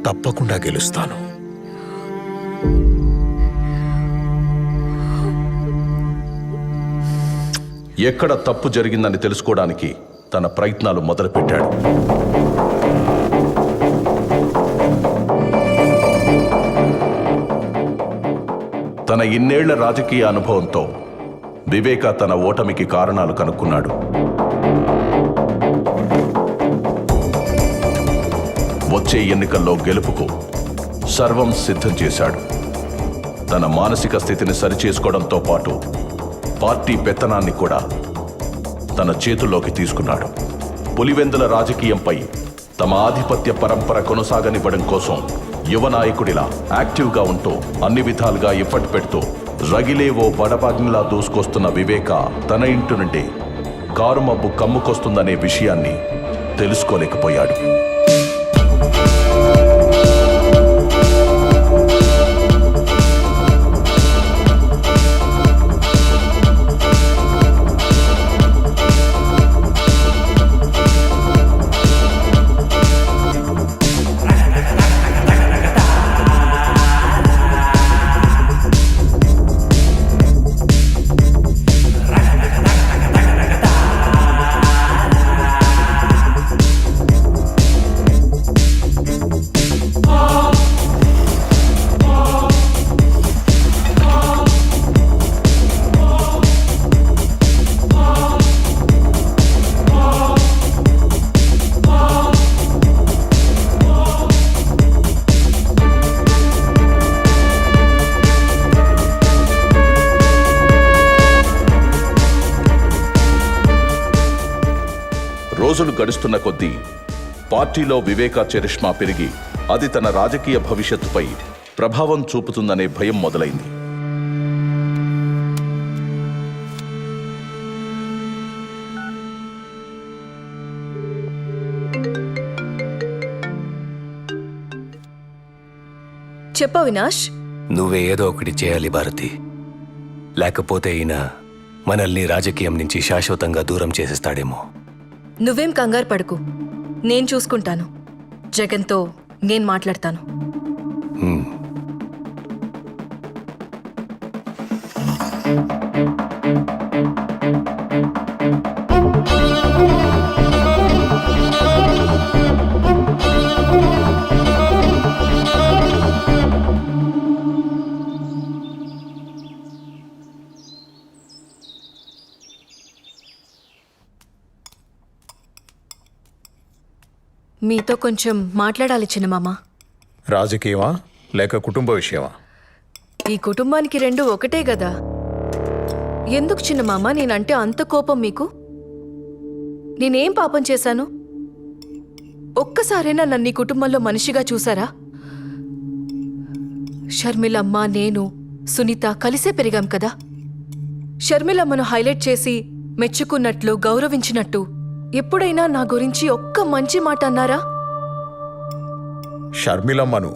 తప్పకుండా గెలుస్తాను. ఎక్కడ తప్పు జరిగిందని తెలుసుకోవడానికి తన ప్రయత్నాలు మొదలుపెట్టాడు. తన ఇన్నేళ్ల రాజకీయ అనుభవంతో వివేక తన ఓటమికి కారణాలు కనుక్కున్నాడు. వచ్చే ఎన్నికల్లో గెలుపుకు సర్వం సిద్ధం చేశాడు. తన మానసిక స్థితిని సరిచేసుకోవడంతో పాటు పార్టీ పెత్తనాన్ని కూడా తన చేతుల్లోకి తీసుకున్నాడు. పులివెందుల రాజకీయంపై తమ ఆధిపత్య పరంపర కొనసాగనివ్వడం కోసం యువ నాయకుడిలా యాక్టివ్గా ఉంటూ అన్ని విధాలుగా ఎఫర్ట్ పెడుతూ రగిలే ఓ బడబాగ్నిలా దూసుకొస్తున్న వివేక తన ఇంటి నుండి కారు మబ్బు కమ్ముకొస్తుందనే విషయాన్ని తెలుసుకోలేకపోయాడు. రోజులు గడుస్తున్న కొద్దీ పార్టీలో వివేకా చరిష్మా పెరిగి అది తన రాజకీయ భవిష్యత్తుపై ప్రభావం చూపుతుందనే భయం మొదలైంది. చెప్పు అవినాష్. నువ్వే ఏదో ఒకటి చేయాలి భారతి. లేకపోతే ఈయన మనల్ని రాజకీయం నుంచి శాశ్వతంగా దూరం చేసేస్తాడేమో. నువ్వేం కంగారు పడుకు, నేను చూసుకుంటాను. జగన్తో నేను మాట్లాడతాను. మీతో కొంచెం మాట్లాడాలి చిన్నమామ. రాజకీయమా లేక కుటుంబ విషయమా? ఈ కుటుంబానికి రెండు ఒకటే కదా. ఎందుకు చిన్నమామ నేనంటే అంత కోపం మీకు? నేనేం పాపం చేశాను? ఒక్కసారైనా నన్ను ఈ కుటుంబంలో మనిషిగా చూసారా? షర్మిలమ్మ, నేను, సునీత కలిసే పెరిగాం కదా. షర్మిలమ్మను హైలైట్ చేసి మెచ్చుకున్నట్లు, గౌరవించినట్టు ఎప్పుడైనా నా గురించి ఒక్క మంచి మాట అన్నారా? షర్మిలమ్మను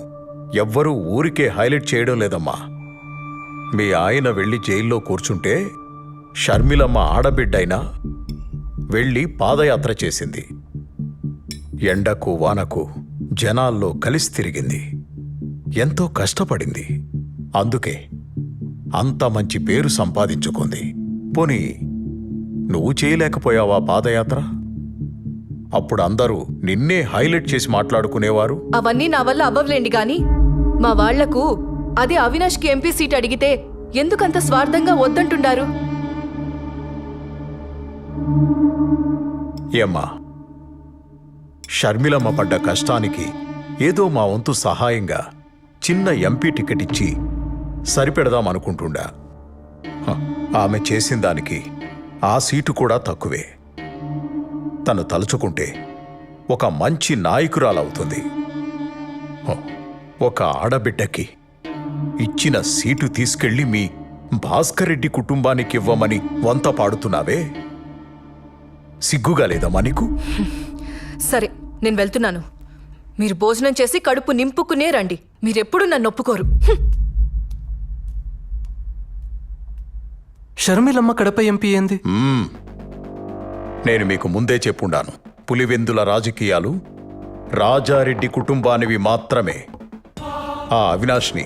ఎవ్వరూ ఊరికే హైలైట్ చేయడం లేదమ్మా. మీ ఆయన వెళ్ళి జైల్లో కూర్చుంటే షర్మిలమ్మ ఆడబిడ్డైనా వెళ్ళి పాదయాత్ర చేసింది. ఎండకు వానకు జనాల్లో కలిసి తిరిగింది. ఎంతో కష్టపడింది. అందుకే అంత మంచి పేరు సంపాదించుకుంది. పోనీ నువ్వు చేయలేకపోయావా పాదయాత్ర? అప్పుడు అందరూ నిన్నే హైలైట్ చేసి మాట్లాడుకునేవారు. అవన్నీ నా వల్ల అవ్వలేండి గాని మా వాళ్లకు అదే అవినాష్కి ఎంపీ సీట్ అడిగితే ఎందుకంత స్వార్థంగా వద్దంటుండారు? ఏమ్మా, షర్మిలమ్మ పడ్డ కష్టానికి ఏదో మా వంతు సహాయంగా చిన్న ఎంపీ టికెట్ ఇచ్చి సరిపెడదామనుకుంటుండా. ఆమె చేసిన దానికి ఆ సీటు కూడా తక్కువే. తను తలుచుకుంటే ఒక మంచి నాయకురాలవుతుంది. ఒక ఆడబిడ్డకి ఇచ్చిన సీటు తీసుకెళ్లి మీ భాస్కర్ రెడ్డి కుటుంబానికి ఇవ్వమని వంత పాడుతున్నావే, సిగ్గుగా లేదమ్మా నీకు? సరే, నేను వెళ్తున్నాను. మీరు భోజనం చేసి కడుపు నింపుకునే రండి. మీరెప్పుడు నన్ను ఒప్పుకోరు. షర్మిలమ్మ కడప ఎంపీ ఏంది? నేను మీకు ముందే చెప్పుండాను, పులివెందుల రాజకీయాలు రాజారెడ్డి కుటుంబానివి మాత్రమే. ఆ అవినాష్ని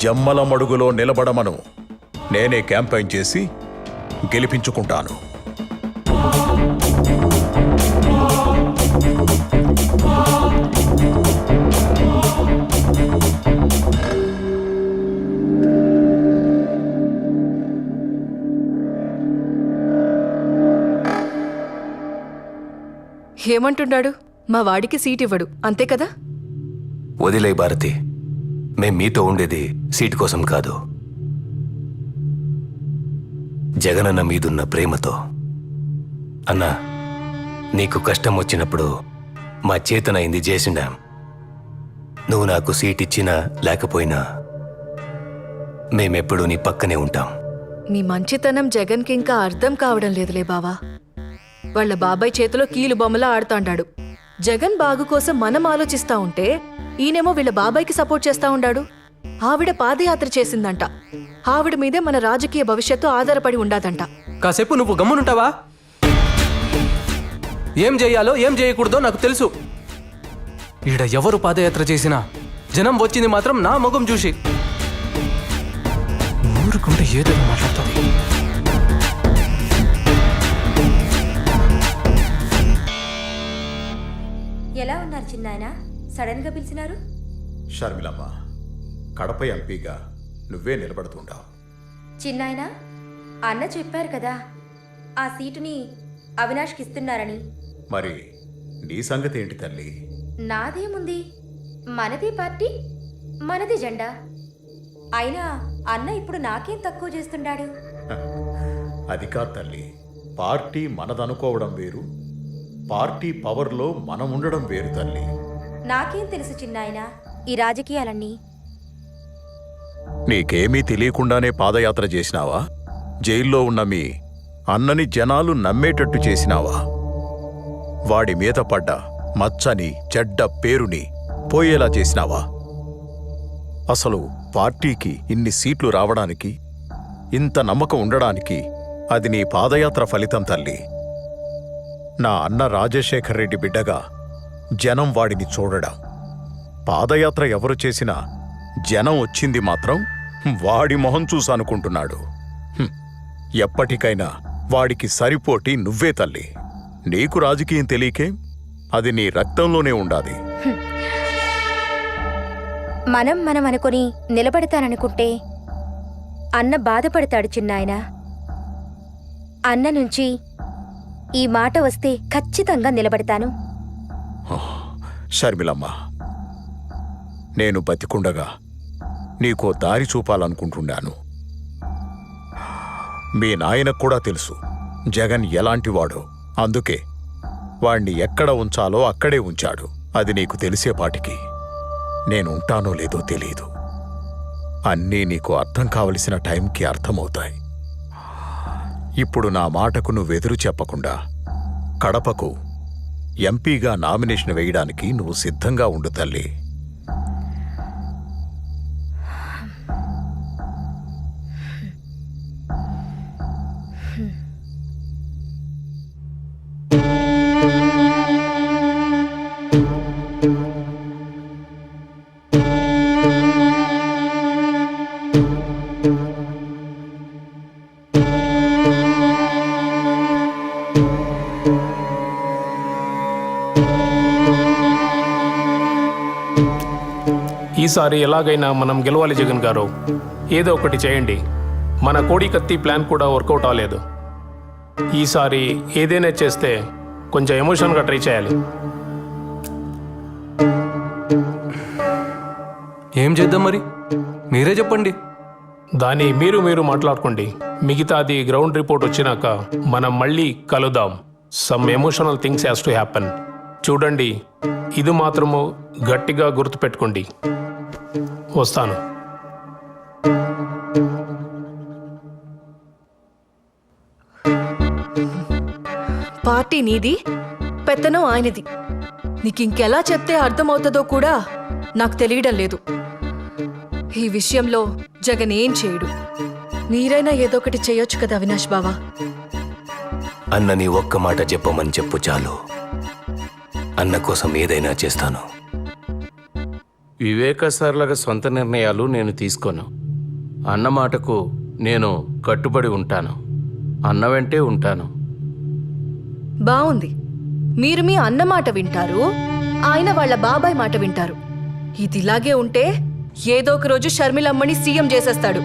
జమ్మల మడుగులో నిలబడమను నేనే క్యాంపెయిన్ చేసి గెలిపించుకుంటాను. ఏమంటున్నాడు? మా వాడికి సీట్ ఇవ్వడు, అంతే కదా? వదిలే భారతి, మేం మీతో ఉండేది సీటు కోసం కాదు, జగనన్న మీదున్న ప్రేమతో. అన్నా, నీకు కష్టం వచ్చినప్పుడు మా చేతనైంది చేసిండాం. నువ్వు నాకు సీట్ ఇచ్చినా లేకపోయినా మేమెప్పుడూ నీ పక్కనే ఉంటాం. మీ మంచితనం జగన్కి ఇంకా అర్థం కావడం లేదులే బావా. వాళ్ళ బాబాయ్ చేతిలో కీలు బొమ్మలా ఆడుతాండాడు. జగన్ బాగు కోసం మనం ఆలోచిస్తా ఉంటే ఈయనేమో వీళ్ళ బాబాయ్కి సపోర్ట్ చేస్తా ఉండాడు. ఆవిడ పాదయాత్ర చేసిందంట. ఆవిడ మీదే మన రాజకీయ భవిష్యత్తు ఆధారపడి ఉండాదంట. కాసేపు నువ్వు గమ్మునుంటావా? ఏం చేయాలో ఏం చేయకూడదో నాకు తెలుసు. ఈడ ఎవరు పాదయాత్ర చేసినా జనం వచ్చింది మాత్రం నా ముఖం చూసి. ఊరుకుంటే ఏదో మాట్లాడుతుంది. ఎలా ఉన్నారు చిన్నాయన? సడన్ గా పిలిచినారు? షర్మిలమ్మ, కడప ఎంపీగా నువ్వే నిలబడుతుంటావు. చిన్నాయన, అన్న చెప్పారు కదా ఆ సీటుని అవినాష్కి ఇస్తున్నారని. మరి నీ సంగతి ఏంటి తల్లి? నాదేముంది, మనది పార్టీ, మనది జెండా. అయినా అన్న ఇప్పుడు నాకేం తక్కువ చేస్తుండాడు? అది కాదు తల్లి, పార్టీ మనదనుకోవడం వేరు, పార్టీ పవర్లో మనం ఉండడం వేరు తల్లి. నాకేం తెలుసు చిన్నాయన ఈ రాజకీయాలన్నీ. నీకేమీ తెలియకుండానే పాదయాత్ర చేసినావా? జైల్లో ఉన్న మీ అన్నని జనాలు నమ్మేటట్టు చేసినావా? వాడి మీద పడ్డ మచ్చని చెడ్డ పేరుని పోయేలా చేసినావా? అసలు పార్టీకి ఇన్ని సీట్లు రావడానికి, ఇంత నమ్మకం ఉండడానికి అది నీ పాదయాత్ర ఫలితం తల్లి. నా అన్న రాజశేఖర్ రెడ్డి బిడ్డగా జనం వాడిని చూడడం. పాదయాత్ర ఎవరు చేసినా జనం వచ్చింది మాత్రం వాడి మొహం చూసనుకుంటున్నాడు. ఎప్పటికైనా వాడికి సరిపోటి నువ్వే తల్లి. నీకు రాజకీయం తెలియకే, అది నీ రక్తంలోనే ఉండాలి. మనం అనుకుని నిలబడతాననుకుంటే అన్న బాధపడతాడు చిన్నాయన. అన్న నుంచి ఈ మాట వస్తే ఖచ్చితంగా నిలబడతాను. షర్మిలమ్మ, నేను బతికుండగా నీకో దారి చూపాలనుకుంటున్నాను. మీ నాయనకు కూడా తెలుసు జగన్ ఎలాంటివాడో. అందుకే వాణ్ణి ఎక్కడ ఉంచాలో అక్కడే ఉంచాడు. అది నీకు తెలిసేపాటికి నేనుంటానో లేదో తెలీదు. అన్నీ నీకు అర్థం కావలసిన టైంకి అర్థమవుతాయి. ఇప్పుడు నా మాటకు నువ్వెదురు చెప్పకుండా కడపకు ఎంపీగా నామినేషన్ వేయడానికి నువ్వు సిద్ధంగా ఉండు తల్లి. ఈసారి ఎలాగైనా మనం గెలవాలి జగన్ గారు. ఏదో ఒకటి చేయండి. మన కోడి కత్తి ప్లాన్ కూడా వర్కౌట్ అవ్వలేదు. ఈసారి ఏదైనా చేస్తే కొంచెం ఎమోషన్గా ట్రై చేయాలి. ఏం చేద్దాం మరి, మీరే చెప్పండి. దాన్ని మీరు మాట్లాడుకోండి. మిగతాది గ్రౌండ్ రిపోర్ట్ వచ్చినాక మనం మళ్ళీ కలుద్దాం. Some emotional things has to happen. చూడండి, ఇది మాత్రము గట్టిగా గుర్తుపెట్టుకోండి. వస్తాను. పార్టీ నీది, పెత్తనం ఆయనది. నీకింకెలా చెప్తే అర్థమవుతుందో కూడా నాకు తెలియడం లేదు. ఈ విషయంలో జగన్ ఏం చేయడు. మీరైనా ఏదో ఒకటి చేయొచ్చు కదా అవినాష్ బావా. అన్నని ఒక్క మాట చెప్పమని చెప్పు చాలు. అన్న కోసం ఏదైనా చేస్తాను. వివేక సార్లాగా సొంత నిర్ణయాలు నేను తీసుకోను. అన్న మాటకు నేను కట్టుబడి ఉంటాను. అన్న వెంటే ఉంటాను. బావుంది. మీరు మీ అన్న మాట వింటారు, ఆయన వాళ్ళ బాబాయ్ మాట వింటారు. ఇదిలాగే ఉంటే ఏదో ఒక రోజు షర్మిలమ్మని సీఎం చేసేస్తాడు.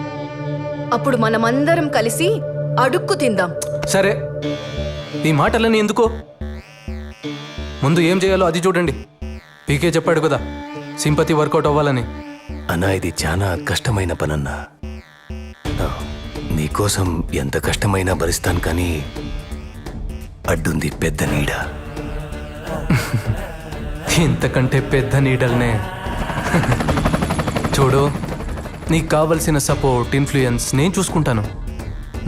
అప్పుడు మనమందరం కలిసి అడుక్కు తిందాం. సరే, ఈ మాటలన్నీ ఎందుకో, ముందు ఏం చేయాలో అది చూడండి. పీకే చెప్పాడు కదా సింపతి వర్కౌట్ అవ్వాలని. అన్నా, ఇది చాలా కష్టమైన పనన్నా. నీకోసం ఎంత కష్టమైనా భరిస్తాను, కానీ అడ్డుంది పెద్ద నీడ. ఇంతకంటే పెద్ద నీడల్నే. చూడు, నీకు కావలసిన సపోర్ట్, ఇన్ఫ్లుయెన్స్ నేను చూసుకుంటాను.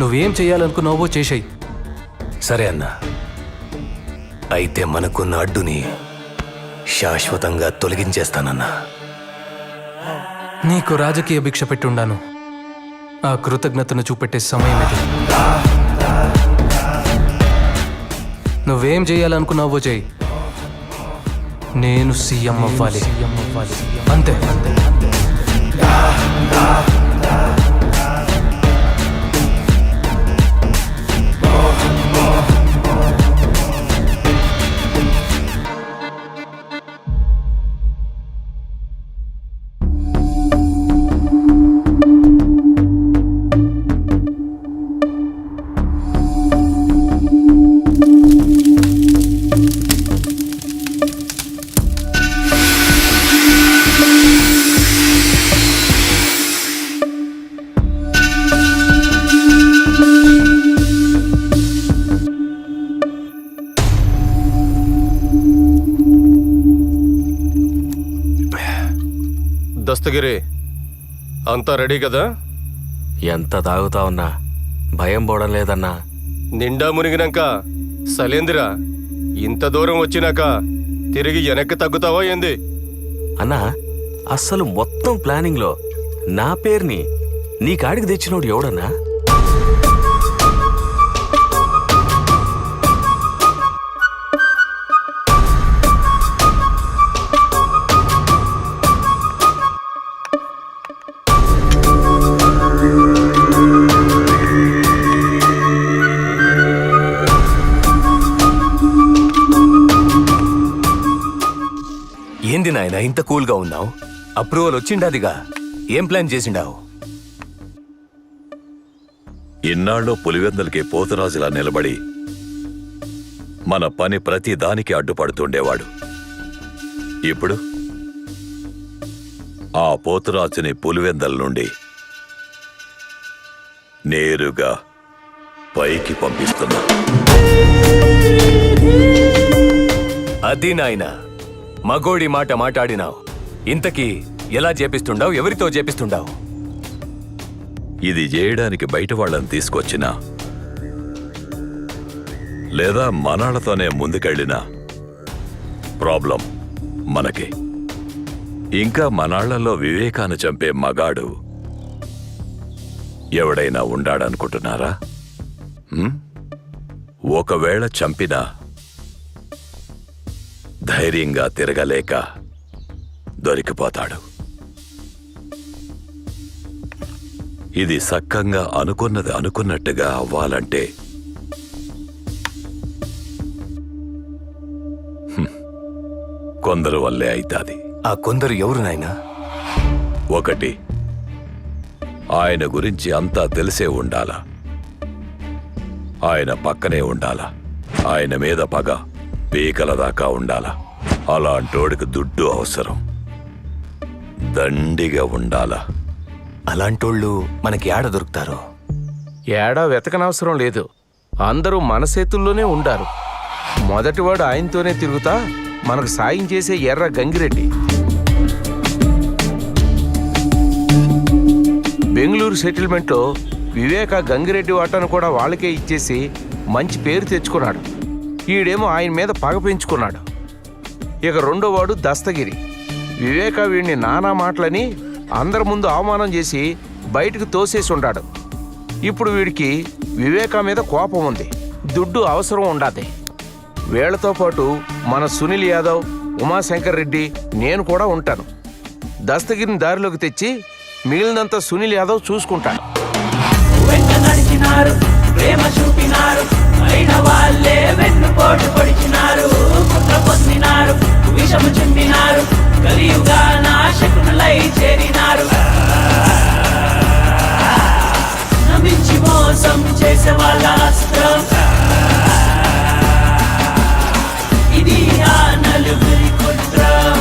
నువ్వేం చేయాలనుకున్నావో చేసేయి. సరే అన్నా, అయితే మనకున్న అడ్డుని శాశ్వతంగా తొలగించేస్తానన్నా. నీకు రాజకీయ భిక్ష పెట్టుండాను. ఆ కృతజ్ఞతను చూపెట్టే సమయం ఇది. నువ్వేం చేయాలనుకున్నావో చేయి. నేను సీఎం అవ్వాలి, అంతే. దస్తగిరి అంతా రెడీ కదా? ఎంత తాగుతావన్నా భయం పోవడం లేదన్నా. నిండా మునిగినాక సలేందిరా ఇంత దూరం వచ్చినాక తిరిగి వెనక్కి తగ్గుతావా ఏంది? అన్నా అస్సలు మొత్తం ప్లానింగ్లో నా పేరుని నీ కాడికి తెచ్చినోడు ఎవడన్నా? ఏంది నాయన ఇంత కూల్గా ఉన్నావు? అప్రూవల్ వచ్చిండాదిగా, ఏం ప్లాన్ చేసిండావు? ఇన్నాళ్ళు పులివెందులకి పోతురాజులా నిలబడి మన పని ప్రతి దానికి అడ్డుపడుతుండేవాడు. ఇప్పుడు ఆ పోతురాజుని పులివెందల నుండి నేరుగా పైకి పంపిస్తున్నా. అది నాయన మగోడి మాట మాట్లాడినావు. ఇంతకీ ఎలా చేపిస్తుండావు? ఎవరితో చేపిస్తుండావు? ఇది చేయడానికి బయట వాళ్ళని తీసుకొచ్చినా లేదా మనాళ్లతోనే ముందుకెళ్ళినా ప్రాబ్లం మనకి. ఇంకా మనాళ్లలో వివేకాన్ని చంపే మగాడు ఎవడైనా ఉండాడనుకుంటున్నారా? ఒకవేళ చంపినా ధైర్యంగా తిరగలేక దొరికిపోతాడు. ఇది సక్కంగా అనుకున్నది అనుకున్నట్టుగా అవ్వాలంటే కొందరు వల్లే అయితాది. ఆ కొందరు ఎవరు నాయనా? ఒకటి, ఆయన గురించి అంతా తెలిసే ఉండాలా, ఆయన పక్కనే ఉండాలా, ఆయన మీద పగ పీకల దాకా ఉండాలా. అలాంటోడికి దుడ్డు అవసరం, దండిగా ఉండాలా. అలాంటోళ్ళు మనకి ఏడ దొరుకుతారో? ఏడా వెతకనవసరం లేదు, అందరూ మన చేతుల్లోనే ఉండారు. మొదటివాడు ఆయనతోనే తిరుగుతా మనకు సాయం చేసే ఎర్ర గంగిరెడ్డి. బెంగళూరు సెటిల్మెంట్లో వివేక గంగిరెడ్డి వాటాను కూడా వాళ్ళకే ఇచ్చేసి మంచి పేరు తెచ్చుకున్నాడు. ఈడేమో ఆయన మీద పగ పెంచుకున్నాడు. ఇక రెండోవాడు దస్తగిరి. వివేక వీడిని నానా మాటలని అందరి ముందు అవమానం చేసి బయటకు తోసేసి ఉన్నాడు. ఇప్పుడు వీడికి వివేక మీద కోపం ఉంది, దుడ్డు అవసరం ఉండాది. వీళ్లతో పాటు మన సునీల్ యాదవ్, ఉమాశంకర్ రెడ్డి, నేను కూడా ఉంటాను. దస్తగిరిని దారిలోకి తెచ్చి మిగిలినంత సునీల్ యాదవ్ చూసుకుంటాడు. ప్రేమ చూపినారు, అయిన వాళ్ళే వెన్నుపోటు పొడిచినారు, కుట్ర పొందినారు, విషము చింపినారు, కలియుగా నాశకులై చేరినారు. నమ్మించి మోసం చేసే వాళ్ళ అస్త్రం ఇది, ఆ నలుగురి కుట్రం.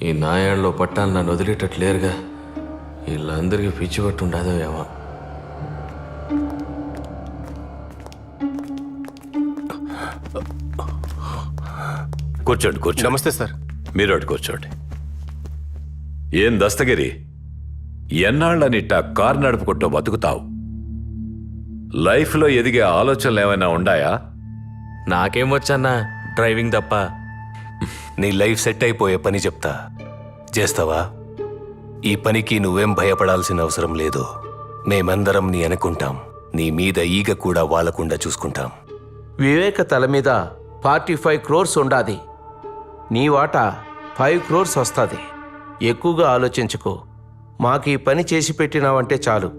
ఈ నాయాళ్ళలో పట్టాలు నన్ను వదిలేటట్లేరుగా. వీళ్ళందరికీ పిచ్చి పట్టు ఉండదో ఏమో. కూర్చోండి కూర్చోండి. నమస్తే సార్. మీరు అటు కూర్చోండి. ఏం దస్తగిరి, ఎన్నాళ్ళనిట్ట కారు నడుపుకుంటూ బతుకుతావు? లైఫ్లో ఎదిగే ఆలోచనలు ఏమైనా ఉండాయా? నాకేం వచ్చన్నా డ్రైవింగ్ తప్ప. నీ లైఫ్ సెట్ అయిపోయే పని చెప్తా, చేస్తావా? ఈ పనికి నువ్వేం భయపడాల్సిన అవసరం లేదు. మేమందరం నీ అనుకుంటాం. నీ మీద ఈగ కూడా వాలకుండా చూసుకుంటాం. వివేక తల మీద 45 crores ఉండాది. నీ వాటా 5 crores వస్తుంది. ఎక్కువగా ఆలోచించుకో. మాకు ఈ పని చేసి పెట్టినావంటే చాలు,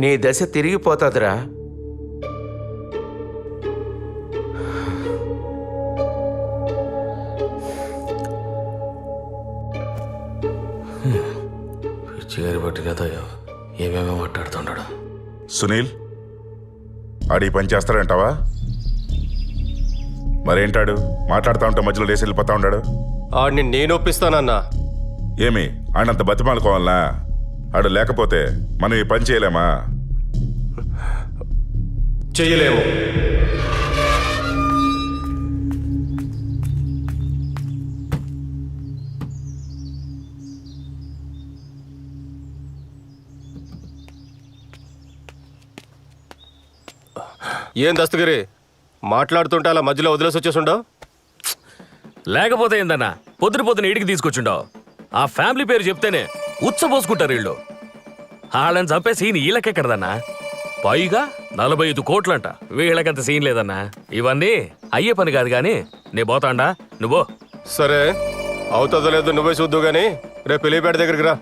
నీ దశ తిరిగిపోతాదిరా. పిచ్చిగారి పట్టినదో ఏమేమో మాట్లాడుతున్నాడు. సునీల్, ఆడి పని చేస్తాడంటావా? మరేంటాడు మాట్లాడుతూ ఉంటే మధ్యలో లేసి వెళ్ళిపోతా ఉన్నాడు? ఆడిని నేను ఒప్పిస్తానన్నా. ఏమి ఆడంత బతిమాలుకోవాలనా? ఆడు లేకపోతే మనం ఈ పని చేయలేమా? చెయ్యలేము. ఏం దస్తగిరి మాట్లాడుతుంటే అలా మధ్యలో వదిలేసి వచ్చేసుండవు? లేకపోతే ఏందన్నా పొద్దున ఇంటికి తీసుకొచ్చుండవు. ఆ ఫ్యామిలీ పేరు చెప్తేనే ఉచ్చబోసుకుంటారు వీళ్ళు. వాళ్ళని చంపే సీన్ వీళ్ళకెక్కడదన్నా? పైగా 45 కోట్లంట. వీళ్ళకంత సీన్ లేదన్నా. ఇవన్నీ అయ్యే పని కాదు కానీ నే పోతాండా, నువ్వు. సరే, అవుతుందో లేదో నువ్వే చూద్దు గానీ రేపు పెళ్లిపేట దగ్గరికి రా.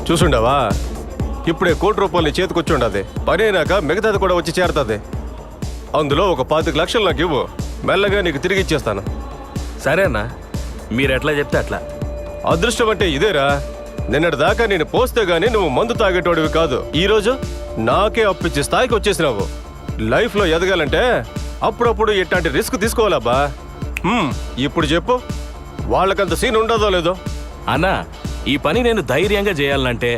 చూసుండవా, ఇప్పుడే ₹1,00,00,000 చేతికొచ్చుండది. పని అయినాక మిగతాది కూడా వచ్చి చేరుతుంది. అందులో ఒక 25 లక్షలు నాకు ఇవ్వు, మెల్లగా నీకు తిరిగి ఇచ్చేస్తాను. సరే అన్నా, మీరు ఎట్లా చెప్తే అట్లా. అదృష్టం అంటే ఇదేరా. నిన్నటి దాకా నేను పోస్తే గానీ నువ్వు మందు తాగేటోడివి కాదు. ఈరోజు నాకే అప్పిచ్చే స్థాయికి వచ్చేసినావు. లైఫ్లో ఎదగాలంటే అప్పుడప్పుడు ఇట్లాంటి రిస్క్ తీసుకోవాలబ్బా. ఇప్పుడు చెప్పు, వాళ్ళకంత సీన్ ఉండదో లేదో? అన్నా, ఈ పని నేను ధైర్యంగా చేయాలంటే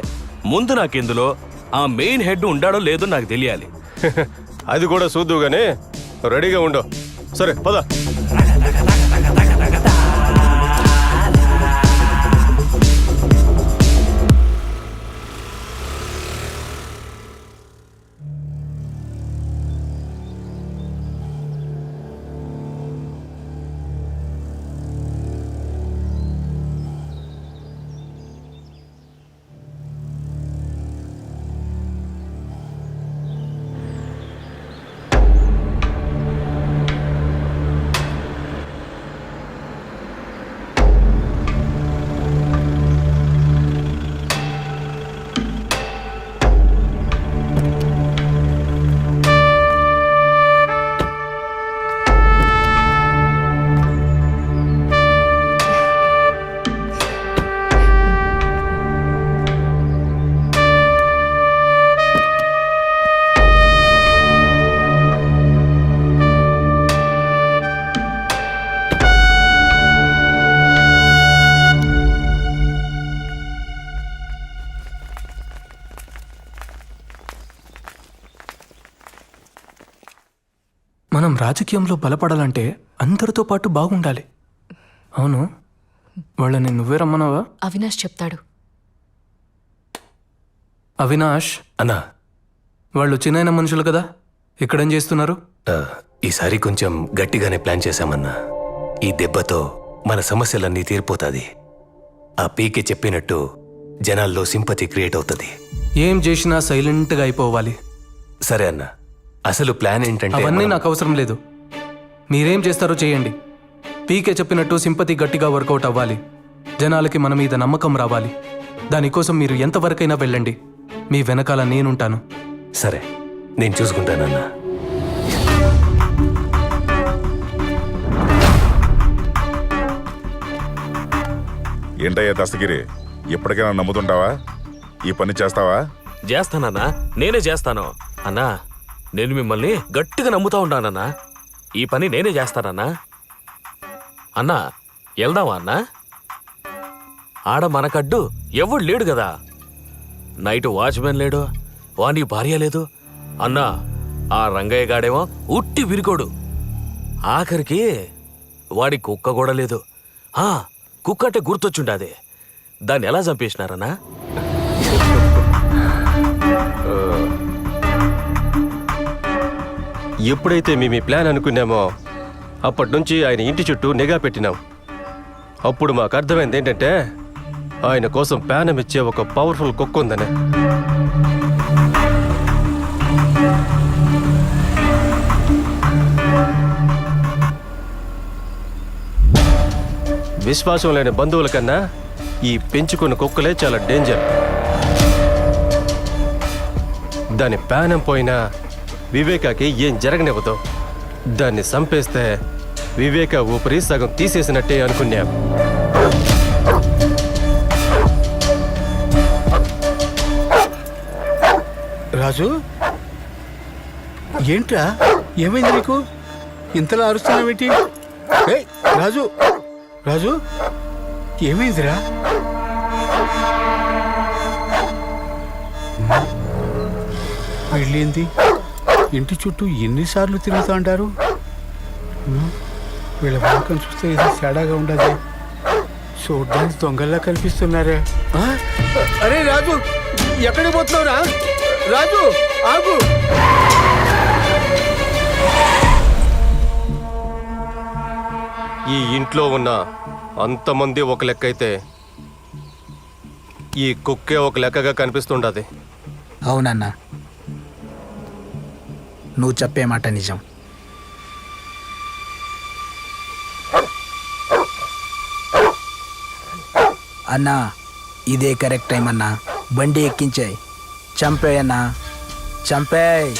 ముందు నాకెందులో ఆ మెయిన్ హెడ్ ఉండాడో లేదో నాకు తెలియాలి. అది కూడా చూద్దు గానీ రెడీగా ఉండు. సరే పద. మనం రాజకీయంలో బలపడాలంటే అందరితో పాటు బాగుండాలి. అవును, వాళ్ళని నువ్వే రమ్మన్నావా? అవినాష్ చెప్తాడు. అవినాష్ అన్నా, వాళ్ళు చిన్న మనుషులు కదా, ఇక్కడేం చేస్తున్నారు? ఈసారి కొంచెం గట్టిగానే ప్లాన్ చేశామన్నా. ఈ దెబ్బతో మన సమస్యలన్నీ తీరిపోతాది. ఆ పీకే చెప్పినట్టు జనాల్లో సింపతి క్రియేట్ అవుతుంది. ఏం చేసినా సైలెంట్గా అయిపోవాలి. సరే అన్నా, అసలు ప్లాన్ ఏంటంటే అవన్నీ నాకు అవసరం లేదు. మీరేం చేస్తారో చేయండి. పీకే చెప్పినట్టు సింపతి గట్టిగా వర్కౌట్ అవ్వాలి. జనాలకి మన మీద నమ్మకం రావాలి. దానికోసం మీరు ఎంతవరకైనా వెళ్ళండి. మీ వెనకాల నేనుంటాను. సరే, నేను చూసుకుంటానన్నా. ఏంటయ్యా దస్తగిరి, ఎప్పటికైనా నమ్ముతుంటావా? ఈ పని చేస్తావా? చేస్తానన్నా, నేనే చేస్తాను. అన్నా, నేను మిమ్మల్ని గట్టిగా నమ్ముతా ఉంటానన్నా. ఈ పని నేనే చేస్తానన్నా. అన్నా, వెళ్దామా అన్నా? ఆడ మనకడ్డు ఎవడు లేడు కదా. నైట్ వాచ్మెన్ లేడు, వాని భార్య లేదు. అన్నా, ఆ రంగయ్య గాడేమో ఉట్టి విరికోడు. ఆఖరికి వాడి కుక్క కూడా లేదు. కుక్క అంటే గుర్తొచ్చుండాది. దాన్ని ఎలా చంపేసినారన్నా? ఎప్పుడైతే మేము ఈ ప్లాన్ అనుకున్నామో అప్పటి నుంచి ఆయన ఇంటి చుట్టూ నిఘా పెట్టినాం. అప్పుడు మాకు అర్థమైంది ఏంటంటే ఆయన కోసం ప్యానం ఇచ్చే ఒక పవర్ఫుల్ కుక్క ఉందని. విశ్వాసం లేని బంధువుల కన్నా ఈ పెంచుకున్న కుక్కలే చాలా డేంజర్. దాని ప్యానం పోయినా వివేకాకి ఏం జరగనివ్వదు. దాన్ని చంపేస్తే వివేక ఊపిరి సగం తీసేసినట్టే అనుకున్నాం. రాజు, ఏంట్రా, ఏమైంది నీకు? ఇంతలా అరుస్తున్నావేంటి? ఏయ్ రాజు, రాజు, ఏమైందిరా? వెళ్ళింది ఇంటి చుట్టూ ఎన్నిసార్లు తిరుగుతూ ఉంటారు? వీళ్ళ వాకం చూస్తే ఇది తేడాగా ఉండదు. చూడ్డానికి దొంగల్లా కనిపిస్తున్నారే. అరే రాజు, ఎక్కడికి పోతున్నావురా? రాజు ఆగు. ఈ ఇంట్లో ఉన్న అంతమంది ఒక లెక్క అయితే ఈ కుక్కే ఒక లెక్కగా కనిపిస్తుండది. అవునన్నా, నువ్వు చెప్పే మాట నిజం. అన్నా, ఇదే కరెక్ట్ టైం అన్నా. బండి ఎక్కించాయి, చంపేయన్నా, చంపేయ్.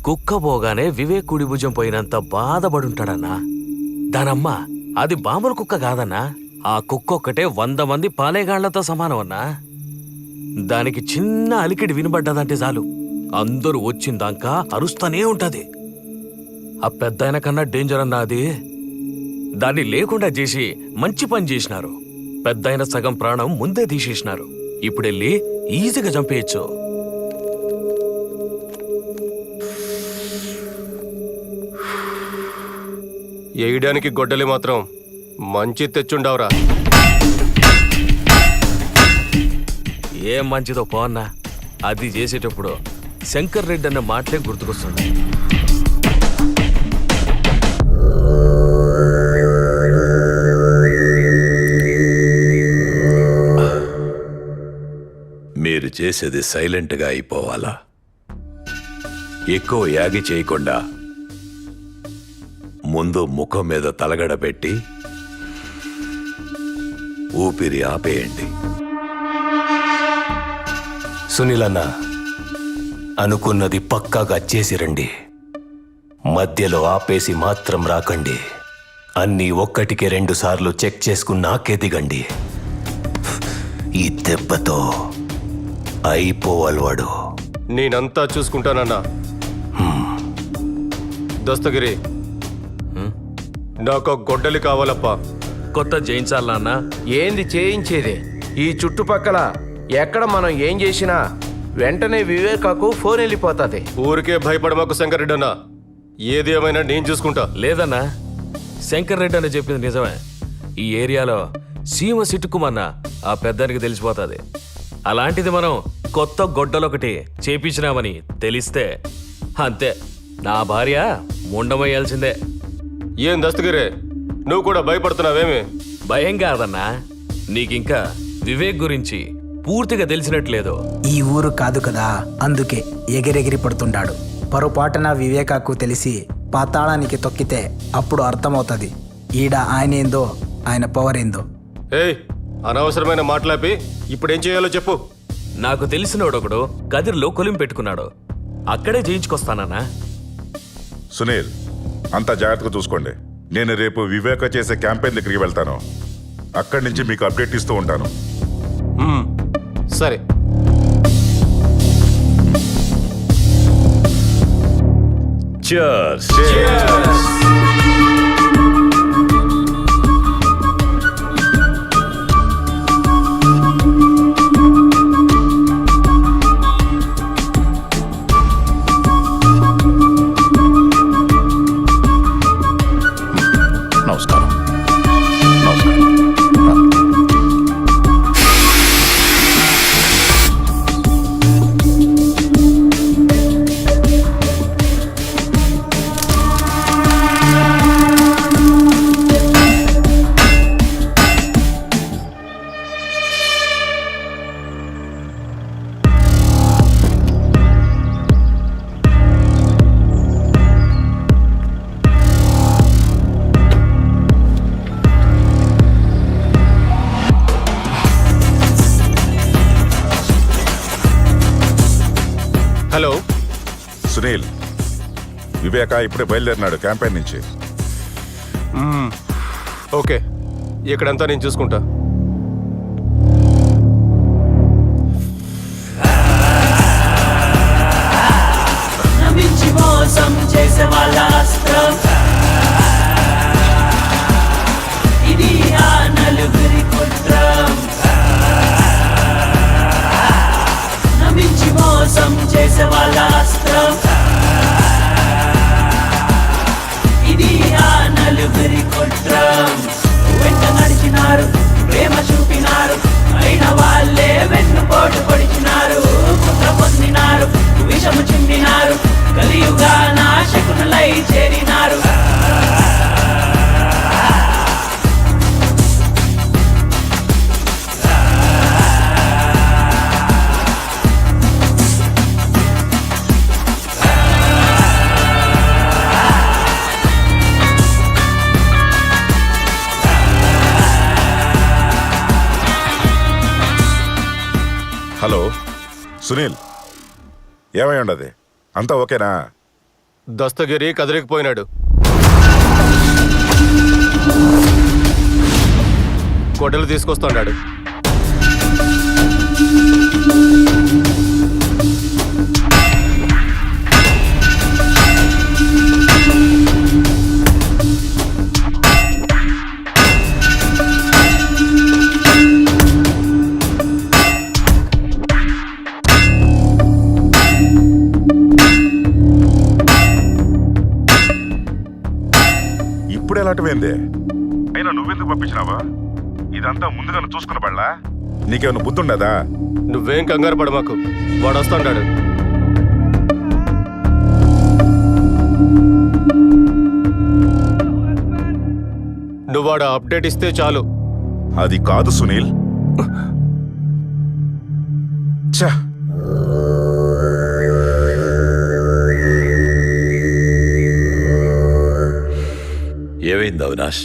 కుక్క పోగానే వివేక్ కుడి భుజం పోయినంత బాధపడుంటాడన్నా. దానమ్మ అది బాంబుల కుక్క కాదన్నా. ఆ కుక్క ఒక్కటే 100 మంది పాలేగాళ్లతో సమానం అన్నా. దానికి చిన్న అలికిడి వినబడ్డదంటే చాలు అందరూ వచ్చిందాకా అరుస్తూనే ఉంటది. ఆ పెద్దాయన కన్నా డేంజర్ అన్నా అది. దాన్ని లేకుండా చేసి మంచి పని చేసినారు. పెద్దాయన సగం ప్రాణం ముందే తీసేసినారు. ఇప్పుడెళ్ళి ఈజీగా చంపేయచ్చు. వేయడానికి గొడ్డలి మాత్రం మంచి తెచ్చుండవరా. ఏం మంచిదో పోన్నా. అది చేసేటప్పుడు శంకర్ రెడ్డి అన్న మాటలే గుర్తుకొస్తుంది. మీరు చేసేది సైలెంట్గా అయిపోవాలా? ఎక్కువ యాగి చేయకుండా ముందు ముఖం మీద తలగడ పెట్టి ఊపిరి ఆపేయండి. సునీలన్న, అనుకున్నది పక్కాగా చేసి రండి. మధ్యలో ఆపేసి మాత్రం రాకండి. అన్నీ 1కి 2 సార్లు చెక్ చేసుకున్నాకే దిగండి. ఈ దెబ్బతో అయిపోవాలి వాడు. నేనంతా చూసుకుంటానన్నా. దస్తగిరి, నాకు గొడ్డలి కావాలప్పా. కొత్త చేయించాలన్నా? ఏంది చేయించేది? ఈ చుట్టుపక్కల ఎక్కడ మనం ఏం చేసినా వెంటనే వివేకాకు ఫోన్ వెళ్ళిపోతుంది. ఊరికే భయపడమాకు శంకర్ అన్నా. ఏది ఏమైనా నేను చూసుకుంటా. లేదన్నా, శంకర్ రెడ్డి అని చెప్పింది నిజమే. ఈ ఏరియాలో సీమ సిట్టుకుమన్న ఆ పెద్దానికి తెలిసిపోతుంది. అలాంటిది మనం కొత్త గొడ్డలొకటి చేపించినామని తెలిస్తే అంతే, నా భార్య ముండమయ్యాల్సిందే. ఏం దస్తగిరే, నువ్వు కూడా భయపడుతున్నావేమి? భయం కాదన్నా, నీకింకా వివేక్ గురించి పూర్తిగా తెలిసినట్లేదు. ఈ ఊరు కాదు కదా, అందుకే ఎగిరెగిరి పడుతుంటాడు. పొరపాటున వివేకాకు తెలిసి పాతాళానికి తొక్కితే అప్పుడు అర్థమవుతుంది ఈడ ఆయన ఏందో, ఆయన పవర్ ఏందో. ఏయ్, అనవసరమైన మాట్లాపి ఇప్పుడేం చేయాలో చెప్పు. నాకు తెలిసినోడొకడు గదిలో కొలిం పెట్టుకున్నాడు, అక్కడే చేయించుకొస్తానన్నా. సునీల్, అంతా జాగ్రత్తగా చూసుకోండి. నేను రేపు వివేక చేసే క్యాంపెయిన్ దగ్గరికి వెళ్తాను. అక్కడి నుంచి మీకు అప్డేట్ ఇస్తూ ఉంటాను. సరే. Cheers. నమస్కారం. నమస్కారం. హలో సునీల్, వివేక ఇప్పుడే బయలుదేరినాడు క్యాంపెయిన్ నుంచి. ఓకే, ఇక్కడంతా నేను చూసుకుంటా. నమ్మించి మోసం చేసే వాళ్ళ అస్త్రం ఇది ఆ నలుగురి కుట్రం. నమ్మించి మోసం చేసే వాళ్ళ అస్త్రం ఇది ఆ నలుగురి కుట్రం. వెంట నడిచినారు, ప్రేమ చూపినారు, అయిన వాళ్ళే వెన్నుపోటు పొడిచినారు. కుట్ర పొందినారు, విషము చిందినారు, కలియుగా నాశకునులై చేరినారు. హలో సునీల్, ఏమై ఉండదు? అంతా ఓకేనా? దస్తగిరి కదిలికిపోయినాడు. గొడ్డలు తీసుకొస్తున్నాడు. ఇప్పుడు ఎలాంటివేంది? అయినా నువ్వెందుకు పంపించినావా? ఇదంతా ముందుగా చూసుకున్న బళ్ళా? నీకేమైనా బుద్ధి ఉండదా? నువ్వేం కంగారు పడ మాకు, వాడు వస్తాడు. నువ్వు వాడు అప్డేట్ ఇస్తే చాలు. అది కాదు సునీల్. ఛ! ఏమైంది అవినాష్?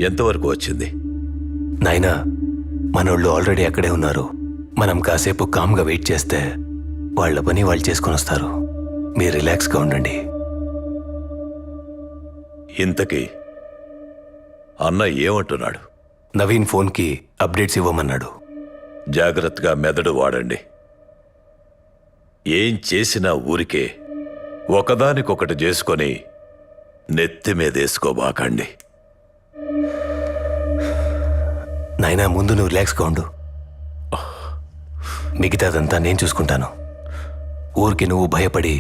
ఎంతవరకు వచ్చింది? నాయనా, మనోళ్ళు ఆల్రెడీ అక్కడే ఉన్నారు. మనం కాసేపు కామ్గా వెయిట్ చేస్తే వాళ్ళ పని వాళ్ళు చేసుకొని వస్తారు. మీరు రిలాక్స్గా ఉండండి. ఇంతకీ అన్న ఏమంటున్నాడు? నవీన్ ఫోన్కి అప్డేట్స్ ఇవ్వమన్నాడు. జాగ్రత్తగా మెదడు వాడండి. ఏం చేసినా ఊరికే ఒకదానికొకటి చేసుకొని నెత్తి మీదేసుకోబాకండి. నాయనా, ముందు నువ్వు రిలాక్స్గా ఉండు. మిగతాదంతా నేను చూసుకుంటాను. ఊరికి నువ్వు భయపడి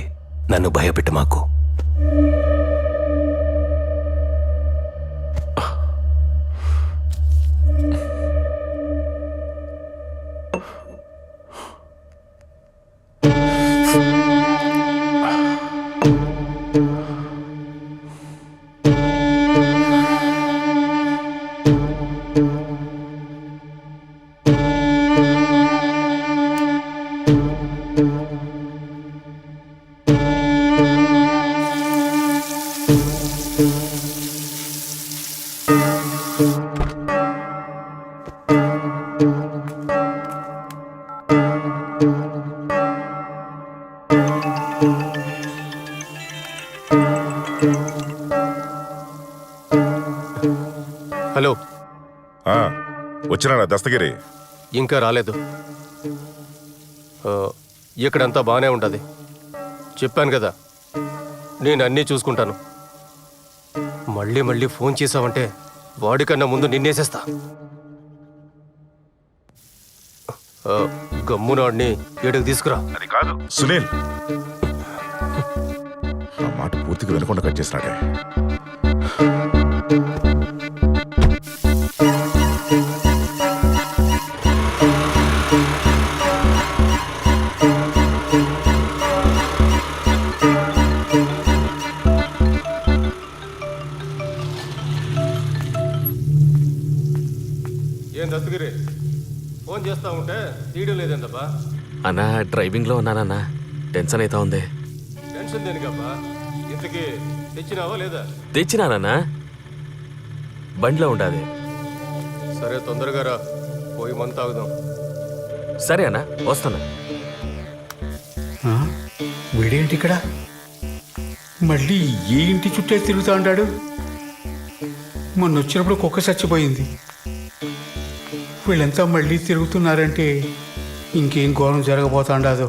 నన్ను భయపెట్ట మాకు. హలో, వచ్చినాడా దస్తగిరి? ఇంకా రాలేదు. ఇక్కడంతా బాగానే ఉంటుంది. చెప్పాను కదా, నేను అన్నీ చూసుకుంటాను. మళ్ళీ మళ్ళీ ఫోన్ చేసావంటే వాడికన్నా ముందు నిన్నేసేస్తా. గమ్మునాడిని ఏడుకు తీసుకురా. అది కాదు సునీల్, ఆ మాట పూర్తిగా వినకుండా కట్ చేసినాడే. ఏం దస్తగిరి, ఫోన్ చేస్తా ఉంటే తీయడం లేదేంటబ్బా? అన్నా డ్రైవింగ్లో ఉన్నానన్నా, టెన్షన్ అవుతా ఉంది. టెన్షన్ దేనికబ్బా? ఇంతకీ తెచ్చినావా లేదా? తెచ్చినానన్నా, బండిలో ఉండాది. సరే తొందరగా రా, పోయి మంత తాగుదాం. సరే అన్నా, వస్తాను. వీడేంటి ఇక్కడ? మళ్ళీ ఏ ఇంటి చుట్టే తిరుగుతూ ఉంటాడు? మొన్న వచ్చినప్పుడు కుక్క చచ్చిపోయింది. వీళ్ళంతా మళ్ళీ తిరుగుతున్నారంటే ఇంకేం ఘోరం జరగబోతాండాదో.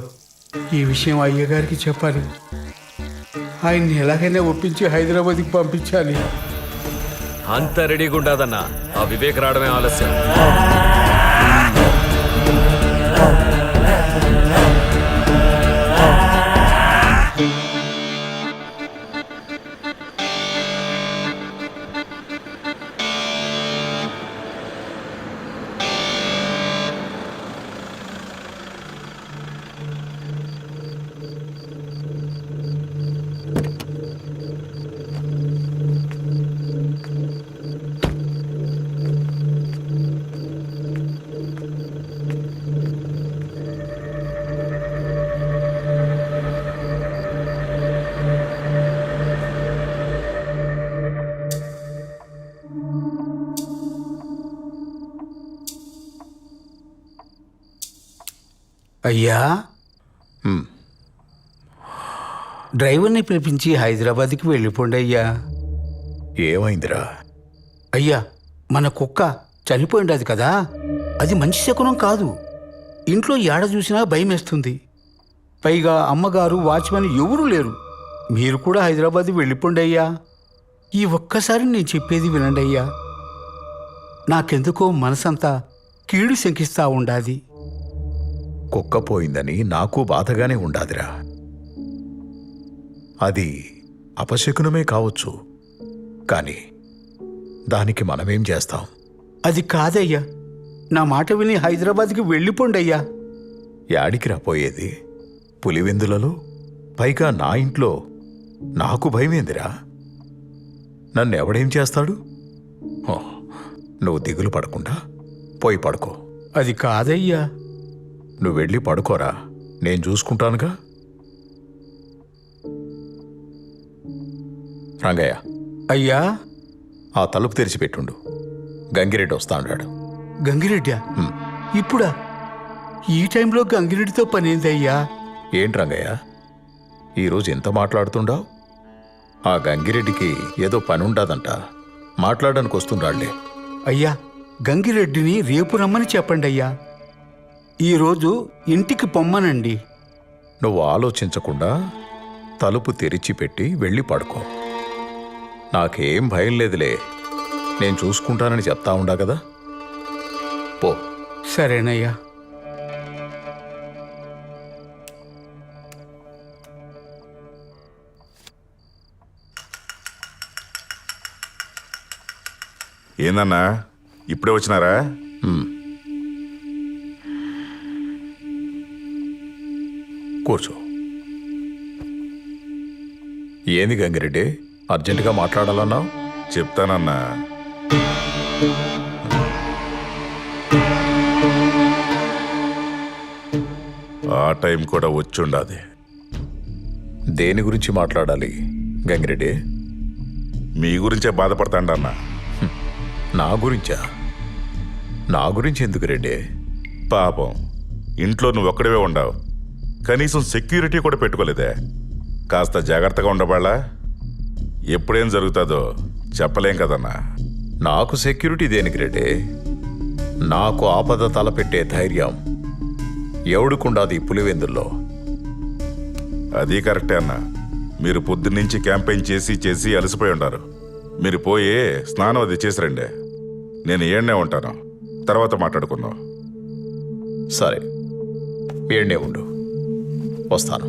ఈ విషయం అయ్యగారికి చెప్పాలి. ఆయన్ని ఎలాగైనా ఒప్పించి హైదరాబాద్కి పంపించాలి. అంత రెడీగా ఉండదన్నా, ఆ వివేక్ రావడమే ఆలస్యం. అయ్యా, డ్రైవర్ని పిలిపించి హైదరాబాద్కి వెళ్ళిపోండి అయ్యా. ఏమైందిరా? అయ్యా, మన కుక్క చనిపోయిండది కదా, అది మంచి శకునం కాదు. ఇంట్లో ఏడ చూసినా భయం వేస్తుంది. పైగా అమ్మగారు, వాచ్మెన్ ఎవరూ లేరు. మీరు కూడా హైదరాబాద్ వెళ్ళిపోండి అయ్యా. ఈ ఒక్కసారి నేను చెప్పేది వినండి అయ్యా. నాకెందుకో మనసంతా కీడు శంకిస్తా ఉండాది. కుక్క పోయిందని నాకు బాధగానే ఉండాదిరా. అది అపశకునమే కావచ్చు, కానీ దానికి మనమేం చేస్తాం? అది కాదయ్యా, నా మాట విని హైదరాబాద్కి వెళ్ళిపోండి అయ్యా. యాడికి రాపోయేది? పులివెందులలో, పైగా నా ఇంట్లో. నాకు భయమేందిరా? నన్ను ఎవడేం చేస్తాడు? నువ్వు దిగులు పడకుండా పోయి పడుకో. అది కాదయ్యా. నువ్వు వెళ్ళి పడుకోరా, నేను చూసుకుంటానుగా. రంగయ్య, అయ్యా, ఆ తలుపు తెరిచిపెట్టుండు. గంగిరెడ్డి వస్తా అన్నాడు. గంగిరెడ్డా? ఇప్పుడా? ఈ టైంలో గంగిరెడ్డితో పనేందయ్యా? ఏంటి రంగయ్య, ఈరోజు ఎంత మాట్లాడుతుండావు? ఆ గంగిరెడ్డికి ఏదో పని ఉండదంట, మాట్లాడడానికి వస్తుండాళ్లే. అయ్యా, గంగిరెడ్డిని రేపు రమ్మని చెప్పండి అయ్యా. ఈరోజు ఇంటికి పొమ్మనండి. నువ్వు ఆలోచించకుండా తలుపు తెరిచిపెట్టి వెళ్ళి పడుకో. నాకేం భయం లేదులే, నేను చూసుకుంటానని చెప్తా ఉండా కదా. పో. సరేనయ్యా. ఏందన్నా ఇప్పుడే వచ్చినారా? కూర్చో. ఏంది గంగిరెడ్డి, అర్జెంటుగా మాట్లాడాలన్నావు? చెప్తానన్నా. ఆ టైం కూడా వచ్చుండాది. దేని గురించి మాట్లాడాలి గంగిరెడ్డి? మీ గురించే బాధపడతాండన్నా. నా గురించా? నా గురించి ఎందుకు రెడ్డి? పాపం, ఇంట్లో నువ్వు ఒక్కడివే ఉండవు, కనీసం సెక్యూరిటీ కూడా పెట్టుకోలేదే. కాస్త జాగ్రత్తగా ఉండబాళ్ళా? ఎప్పుడేం జరుగుతుందో చెప్పలేం కదన్నా. నాకు సెక్యూరిటీ దేనికి రెడ్డి? నాకు ఆపద తలపెట్టే ధైర్యం ఎవడుకుండాది పులివెందుల్లో? అది కరెక్టే అన్న. మీరు పొద్దున్నుంచి క్యాంపెయిన్ చేసి చేసి అలసిపోయి ఉంటారు. మీరు పోయి స్నానం అది చేసి రండి. నేను ఏడ్నే ఉంటాను, తర్వాత మాట్లాడుకుందాం. సరే, ఏడ్నే ఉండు, వస్తాను.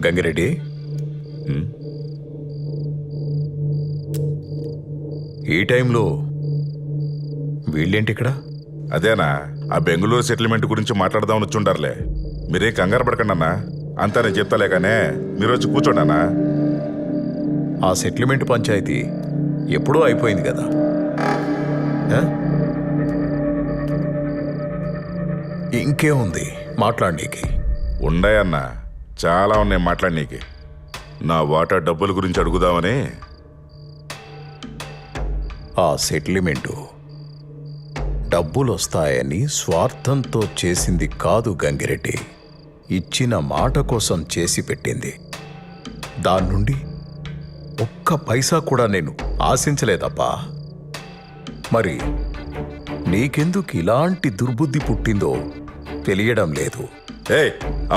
గంగిరెడ్డి, ఈ టైంలో వీళ్ళేంటి ఇక్కడ? అదేనా, ఆ బెంగళూరు సెటిల్మెంట్ గురించి మాట్లాడదామని వచ్చుంటారులే. మీరే కంగారు పడకండి అన్నా, అంతా నేను చెప్తాలే కానీ మీరు వచ్చి కూర్చోండి అన్నా. ఆ సెటిల్మెంట్ పంచాయతీ ఎప్పుడూ అయిపోయింది కదా. ఇంకేముంది మాట్లాడనీకి? ఉన్నాయన్నా, చాలా ఉన్నాయి మాట్లాడనీకి. నా వాటా డబ్బుల గురించి అడుగుదామని. ఆ సెటిల్మెంటు డబ్బులు వస్తాయని స్వార్థంతో చేసింది కాదు గంగిరెడ్డి, ఇచ్చిన మాట కోసం చేసి పెట్టింది. దాని నుండి ఒక్క పైసా కూడా నేను ఆశించలేదబ్బా. మరి నీకెందుకు ఇలాంటి దుర్బుద్ధి పుట్టిందో తెలియడం లేదు.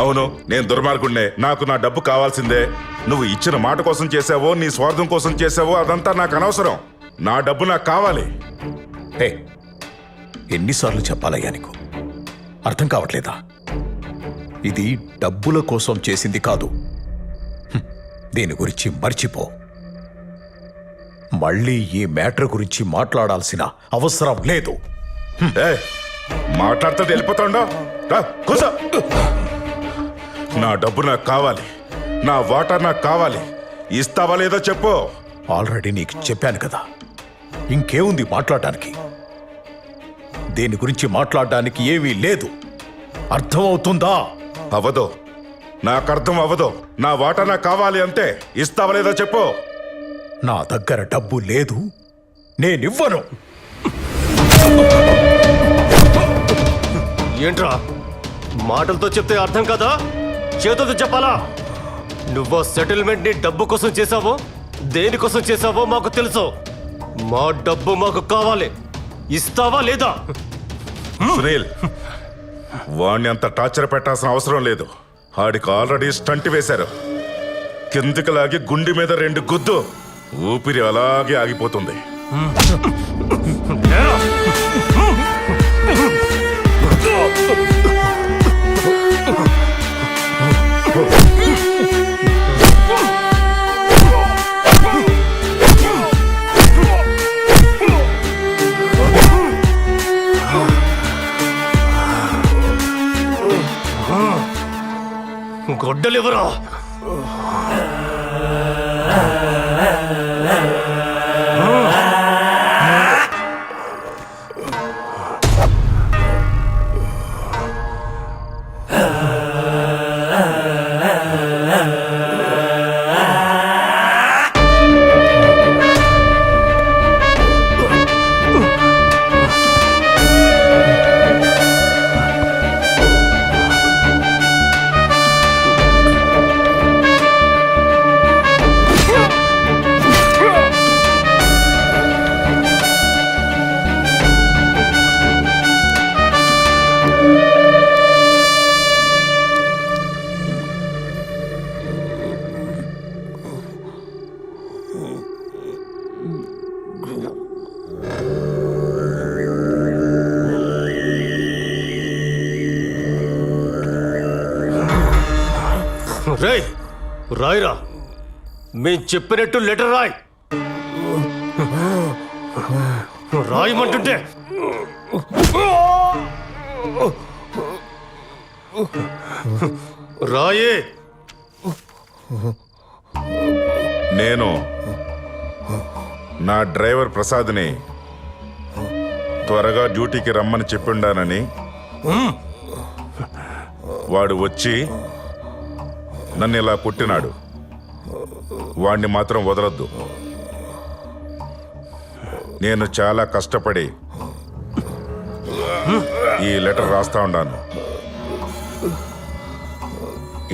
అవును, నేను దుర్మార్గుడినే, నాకు నా డబ్బు కావాల్సిందే. నువ్వు ఇచ్చిన మాట కోసం చేసావో నీ స్వార్థం కోసం చేసావో అదంతా నాకు అనవసరం. నా డబ్బు నాకు కావాలి. ఎన్నిసార్లు చెప్పాలయ్యా నీకు? అర్థం కావట్లేదా? ఇది డబ్బుల కోసం చేసింది కాదు. దీని గురించి మర్చిపో. మళ్ళీ ఈ మ్యాటర్ గురించి మాట్లాడాల్సిన అవసరం లేదు. మాట్లాడితే వెళ్ళిపోతాండో. కూసో. నా డబ్బు నాకు కావాలి, నా వాటా నాకు కావాలి. ఇస్తావా లేదో చెప్పు. ఆల్రెడీ నీకు చెప్పాను కదా, ఇంకేముంది మాట్లాడటానికి? దీని గురించి మాట్లాడడానికి ఏమీ లేదు. అర్థమవుతుందా? అవదో. నాకు అర్థం అవ్వదు. నా వాటా నాకు కావాలి అంతే. ఇస్తావా లేదా చెప్పు. నా దగ్గర డబ్బు లేదు, నేనివ్వను. ఏంట్రా మాటలతో చెప్తే అర్థం కదా, చేతులతో చెప్పాలా? నువ్వు సెటిల్మెంట్ ని డబ్బు కోసం చేసావో దేనికోసం చేసావో మాకు తెలుసు. మా డబ్బు మాకు కావాలి. ఇస్తావా లేదా? సునీల్, వాణ్ణి అంత టార్చర్ పెట్టాల్సిన అవసరం లేదు. ఆడికి ఆల్రెడీ స్టంట్ వేశారు. కిందికి లాగి గుండె మీద 2 గుద్దు. ఊపిరి అలాగే ఆగిపోతుంది. గొడ్డలివరా? రేయ్, రాయిరా. మేం చెప్పినట్టు లెటర్ రాయ్. రాయమంటుంటే రాయే. నేను నా డ్రైవర్ ప్రసాద్ని త్వరగా డ్యూటీకి రమ్మని చెప్పిండానని, వాడు వచ్చి నన్ను ఇలా కొట్టినాడు. వాణ్ణి మాత్రం వదలొద్దు. నేను చాలా కష్టపడి ఈ లెటర్ రాస్తా ఉన్నాను.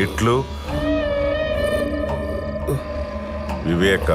ఇట్లు వివేక.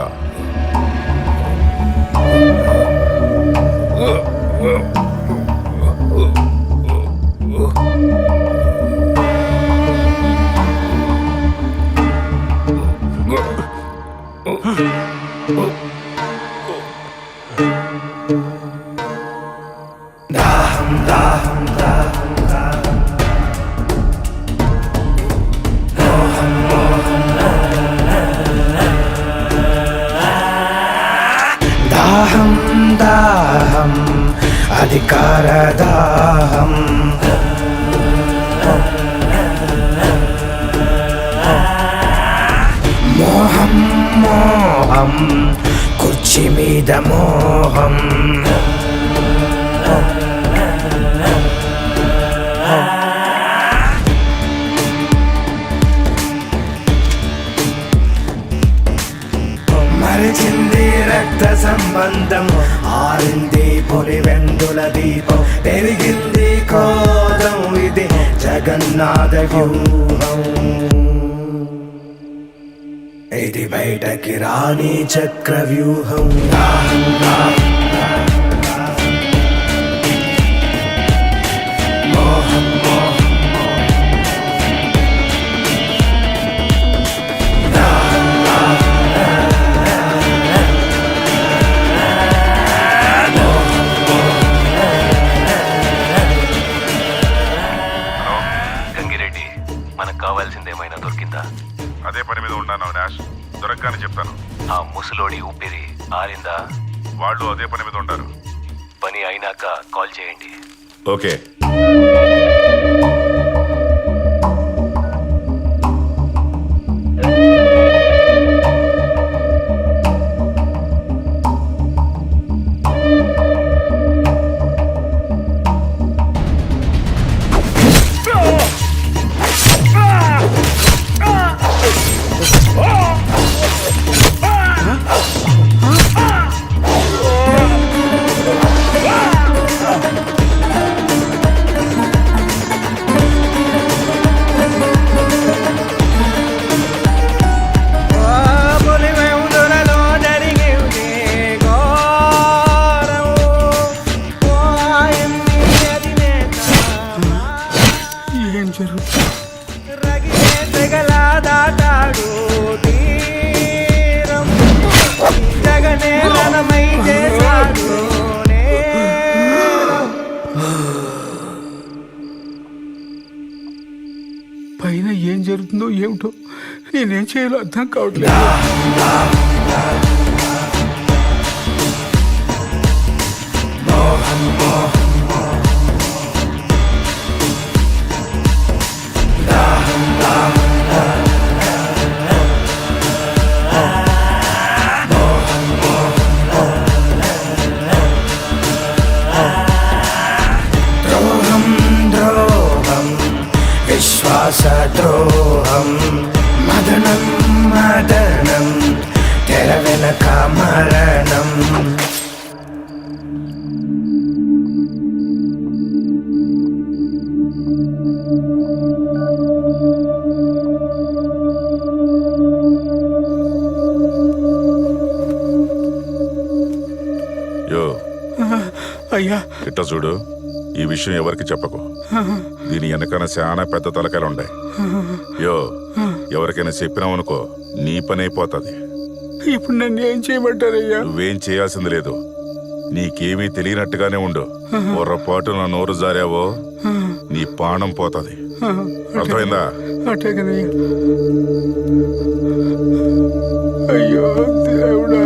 దాహం దాహం అధికార దాహం, మోహం మోహం కుర్చీ మీద మోహం, మరిచింది రక్త సంబంధం, ఆరింది పొలివెందుల దీపం, పెరిగింది కోదం, ఇది జగన్నాథ వ్యూహం, ఇది బయటకి రాని చక్ర వ్యూహం. మోహం మోహం గంగిరెడ్డి, మనకు కావాల్సిందేమైనా దొరికిందా? అదే పని మీద ఉన్నాను అవినాష్. దొరకగానే చెప్తాను. ఆ ముసలోడి ఊపిరి ఆరిందా? వాళ్ళు అదే పని మీద ఉంటారు. పని అయినాక కాల్ చేయండి. ఓకే. తీరం జగనే రణమై చేశాడు నేరం. పైన ఏం జరుగుతుందో ఏమిటో నేనేం చేయాలో అర్థం కావట్లేదు. ద్రోహం ద్రోహం విశ్వాసద్రోహం మదనం మదనం తెర వెనక మరణం. యో అయ్యా ఇట్ట చూడు, ఈ విషయం ఎవరికి చెప్పకు. దీని వెనకన చాలా పెద్ద తలకాయలు ఉన్నాయి. యో ఎవరికైనా చెప్పినావనుకో నీ పని అయిపోతుంది. ఇప్పుడు నన్ను ఏం చేయమంటారయ్యా? నువ్వేం చేయాల్సింది లేదు. నీకేమీ తెలియనట్టుగానే ఉండు. పొరపాటు నా నోరు జారావో నీ ప్రాణం పోతుంది. అర్థమైందా? అటే కదయ్యా. అయ్యో దేవుడా.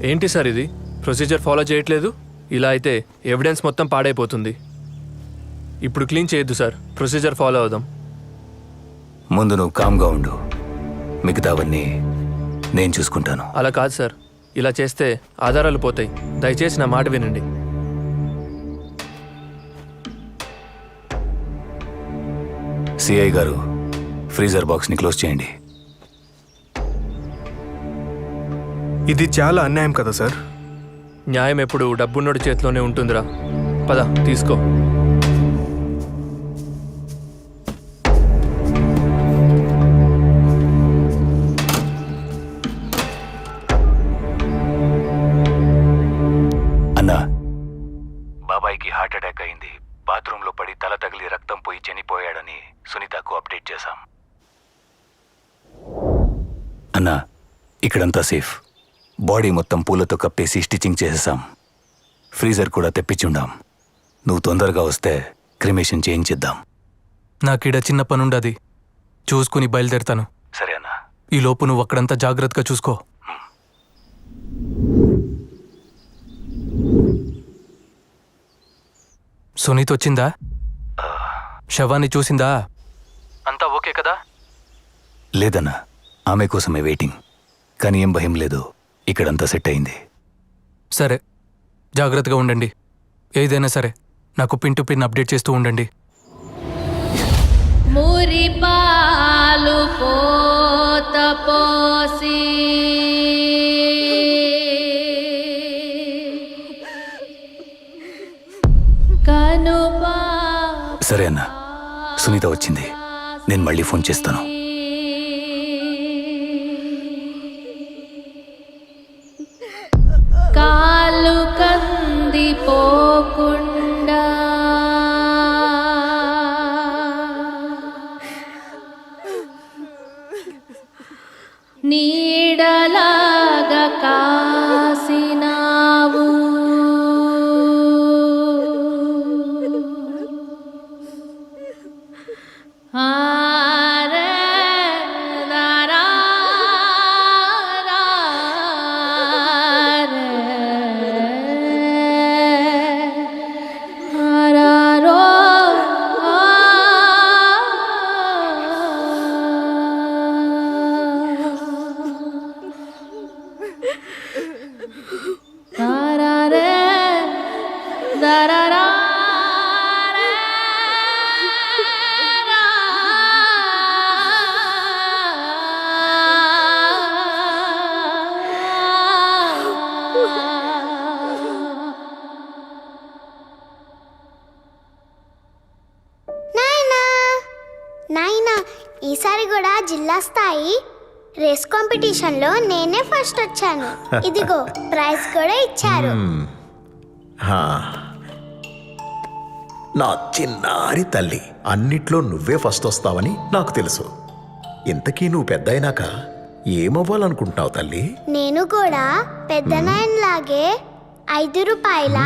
ఏంటి సార్ ఇది? ప్రొసీజర్ ఫాలో చేయట్లేదు. ఇలా అయితే ఎవిడెన్స్ మొత్తం పాడైపోతుంది. ఇప్పుడు క్లీన్ చేయొద్దు సార్, ప్రొసీజర్ ఫాలో అవుదాం. ముందు నువ్వు కామ్గా ఉండు, మిగతావన్నీ నేను చూసుకుంటాను. అలా కాదు సార్, ఇలా చేస్తే ఆధారాలు పోతాయి. దయచేసి నా మాట వినండి. సిఐ గారు, ఫ్రీజర్ బాక్స్ని క్లోజ్ చేయండి. ఇది చాలా అన్యాయం కదా సార్. న్యాయం ఎప్పుడు డబ్బున్నోడి చేతిలోనే ఉంటుందిరా. పద తీసుకో. అన్నా, బాబాయ్కి హార్ట్ అటాక్ అయింది. బాత్రూంలో పడి తల తగిలి రక్తం పోయి చనిపోయాడని సునీతకు అప్డేట్ చేశాం. అన్నా, ఇక్కడంతా సేఫ్. బాడీ మొత్తం పూలతో కప్పేసి స్టిచ్చింగ్ చేసేసాం. ఫ్రీజర్ కూడా తెప్పించుండాం. నువ్వు తొందరగా వస్తే క్రిమేషన్ చేయించిద్దాం. నాకీడ చిన్న పనుండది, చూసుకుని బయలుదేరుతాను. సరే అన్నా. ఈ లోపు నువ్వు అక్కడంతా జాగ్రత్తగా చూసుకో. సునీత్ వచ్చిందా? శవాన్ని చూసిందా? అంతా ఓకే కదా? లేదన్నా, ఆమె కోసమే వెయిటింగ్. కానీ ఏం భయం లేదు, ఇక్కడంతా సెట్ అయింది. సరే, జాగ్రత్తగా ఉండండి. ఏదైనా సరే నాకు పిన్ టు పిన్ అప్డేట్ చేస్తూ ఉండండి. మురిపాలు పోత పోసి కనుపా. సరే అన్నా, సునీత వచ్చింది. నేను మళ్ళీ ఫోన్ చేస్తాను. కాలు కందిపోకుండా నీడలాగా కాసినావు. నాయనా ఈసారి కూడా జిల్లా స్థాయి రేస్ కాంపిటీషన్లో నేనే ఫస్ట్ వచ్చాను. ఇదిగో ప్రైజ్ కూడా ఇచ్చారు. హా. నా చిన్నారి తల్లి, అన్నిట్లో నువ్వే ఫస్ట్ వస్తావని నాకు తెలుసు. ఇంతకీ నువ్వు పెద్ద అయినాక ఏమవ్వాలనుకుంటున్నావు తల్లి? నేను కూడా పెద్ద నాయనలాగే 5 రూపాయల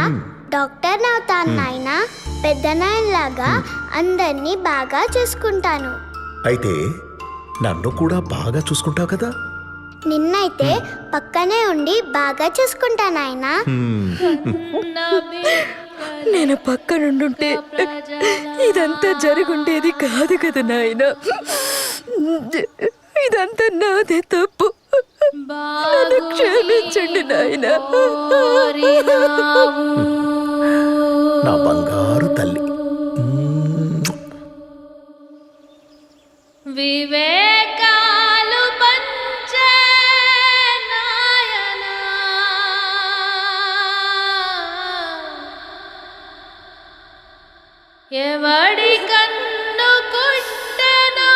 డాక్టర్ అవుతాను నాయనా. పెద్ద నాయనలాగా అందరినీ బాగా చూసుకుంటాను. అయితే నన్ను కూడా బాగా చూసుకుంటావు కదా? నిన్నైతే పక్కనే ఉండి బాగా చూసుకుంటా నాయనా. నేను పక్కనుండుంటే ఇదంతా జరుగుండేది కాదు కదా నాయన. ఇదంతా నాదే తప్పు. నన్ను క్షమించండి నాయన. నా బంగారు తల్లి. వివేకాలు పంచే నాయనా, ఎవడి కన్ను కుట్టెను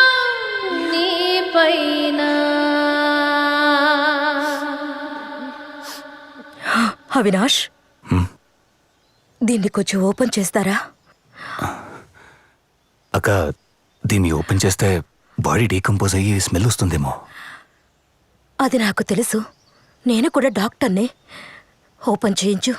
నీ పైన. అవినాష్, దీన్ని కొంచెం ఓపెన్ చేస్తారా? అక్క, దీన్ని ఓపెన్ చేస్తే బాడీ డీకంపోజ్ అయ్యి స్మెల్ వస్తుందేమో. అది నాకు తెలుసు. నేను కూడా డాక్టర్ని. ఓపెన్ చేయించు.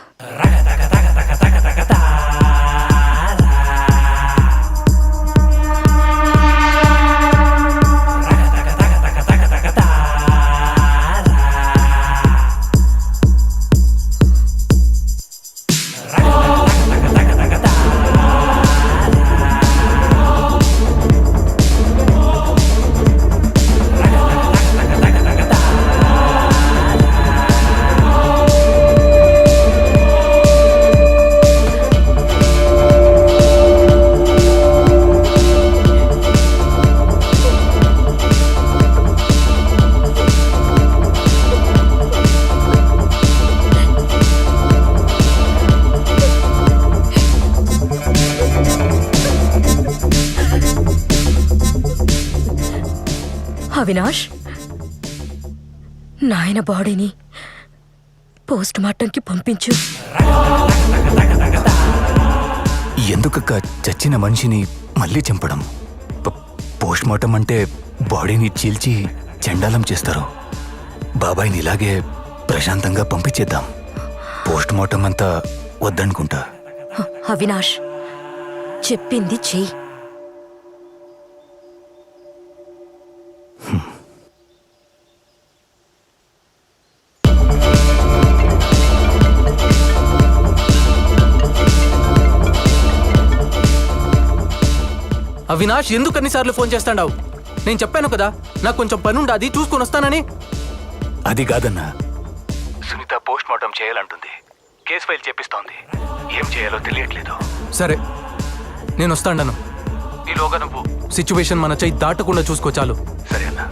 అవినాష్, నాయన బాడీని పోస్ట్ మార్టంకి పంపించు. ఎందుకక్క చచ్చిన మనిషిని మళ్ళీ చంపడం? పోస్ట్ మార్టం అంటే బాడీని చీల్చి చండాలం చేస్తారు. బాబాయ్ని ఇలాగే ప్రశాంతంగా పంపించేద్దాం. పోస్ట్ మార్టం అంతా వద్దనుకుంటా. అవినాష్, చెప్పింది చెయ్యి. అవినాష్, ఎందుకు అన్నిసార్లు ఫోన్ చేస్తాడావు? నేను చెప్పాను కదా, నాకు కొంచెం పని ఉండాది, చూసుకొని వస్తానని. అది కాదన్నా, సునీత పోస్ట్ మార్టం చేయాలంటుంది. కేసు ఫైల్ చేపిస్తోంది. ఏం చేయాలో తెలియట్లేదు. సరే, నేను వస్తాను. ఈలోగా నువ్వు సిచ్యువేషన్ మన చెయ్యి దాటకుండా చూసుకో చాలు. సరే అన్నా.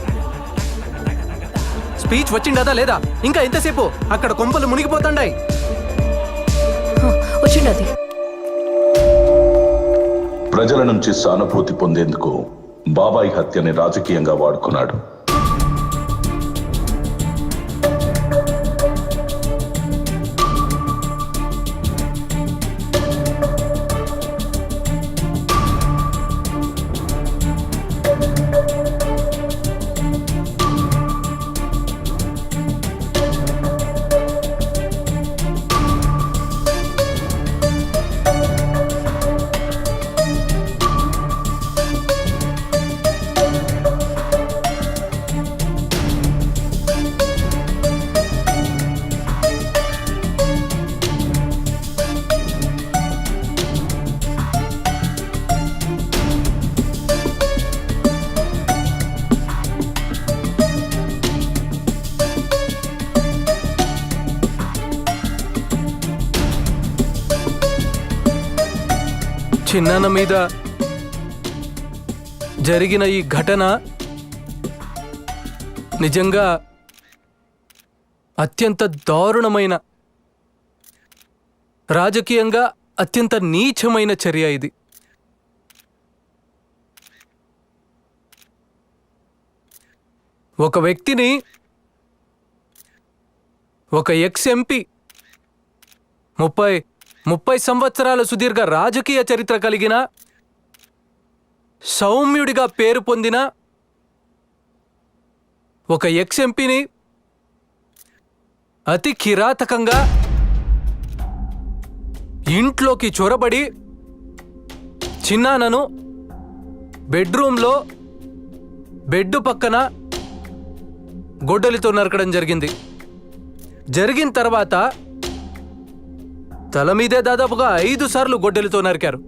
స్పీచ్ వచ్చిండదా లేదా? ఇంకా ఎంతసేపు? అక్కడ కొంపలు మునిగిపోతాండాయి. వచ్చిండది. ప్రజల నుంచి సానుభూతి పొందేందుకు బాబాయ్ హత్యని రాజకీయంగా వాడుకున్నాడు. చిన్నాన్న మీద జరిగిన ఈ ఘటన నిజంగా అత్యంత దారుణమైన, రాజకీయంగా అత్యంత నీచమైన చర్య ఇది. ఒక వ్యక్తిని, ఒక ఎక్స్ ఎంపీ 30 సంవత్సరాల సుదీర్ఘ రాజకీయ చరిత్ర కలిగిన, సౌమ్యుడిగా పేరు పొందిన ఒక ఎక్స్ ఎంపీని అతి కిరాతకంగా ఇంట్లోకి చొరబడి చిన్నానను బెడ్రూమ్లో బెడ్ పక్కన గొడ్డలితో నరకడం జరిగింది. జరిగిన తర్వాత తల మీదే దాదాపుగా 5 సార్లు గొడ్డలితో నరికారు.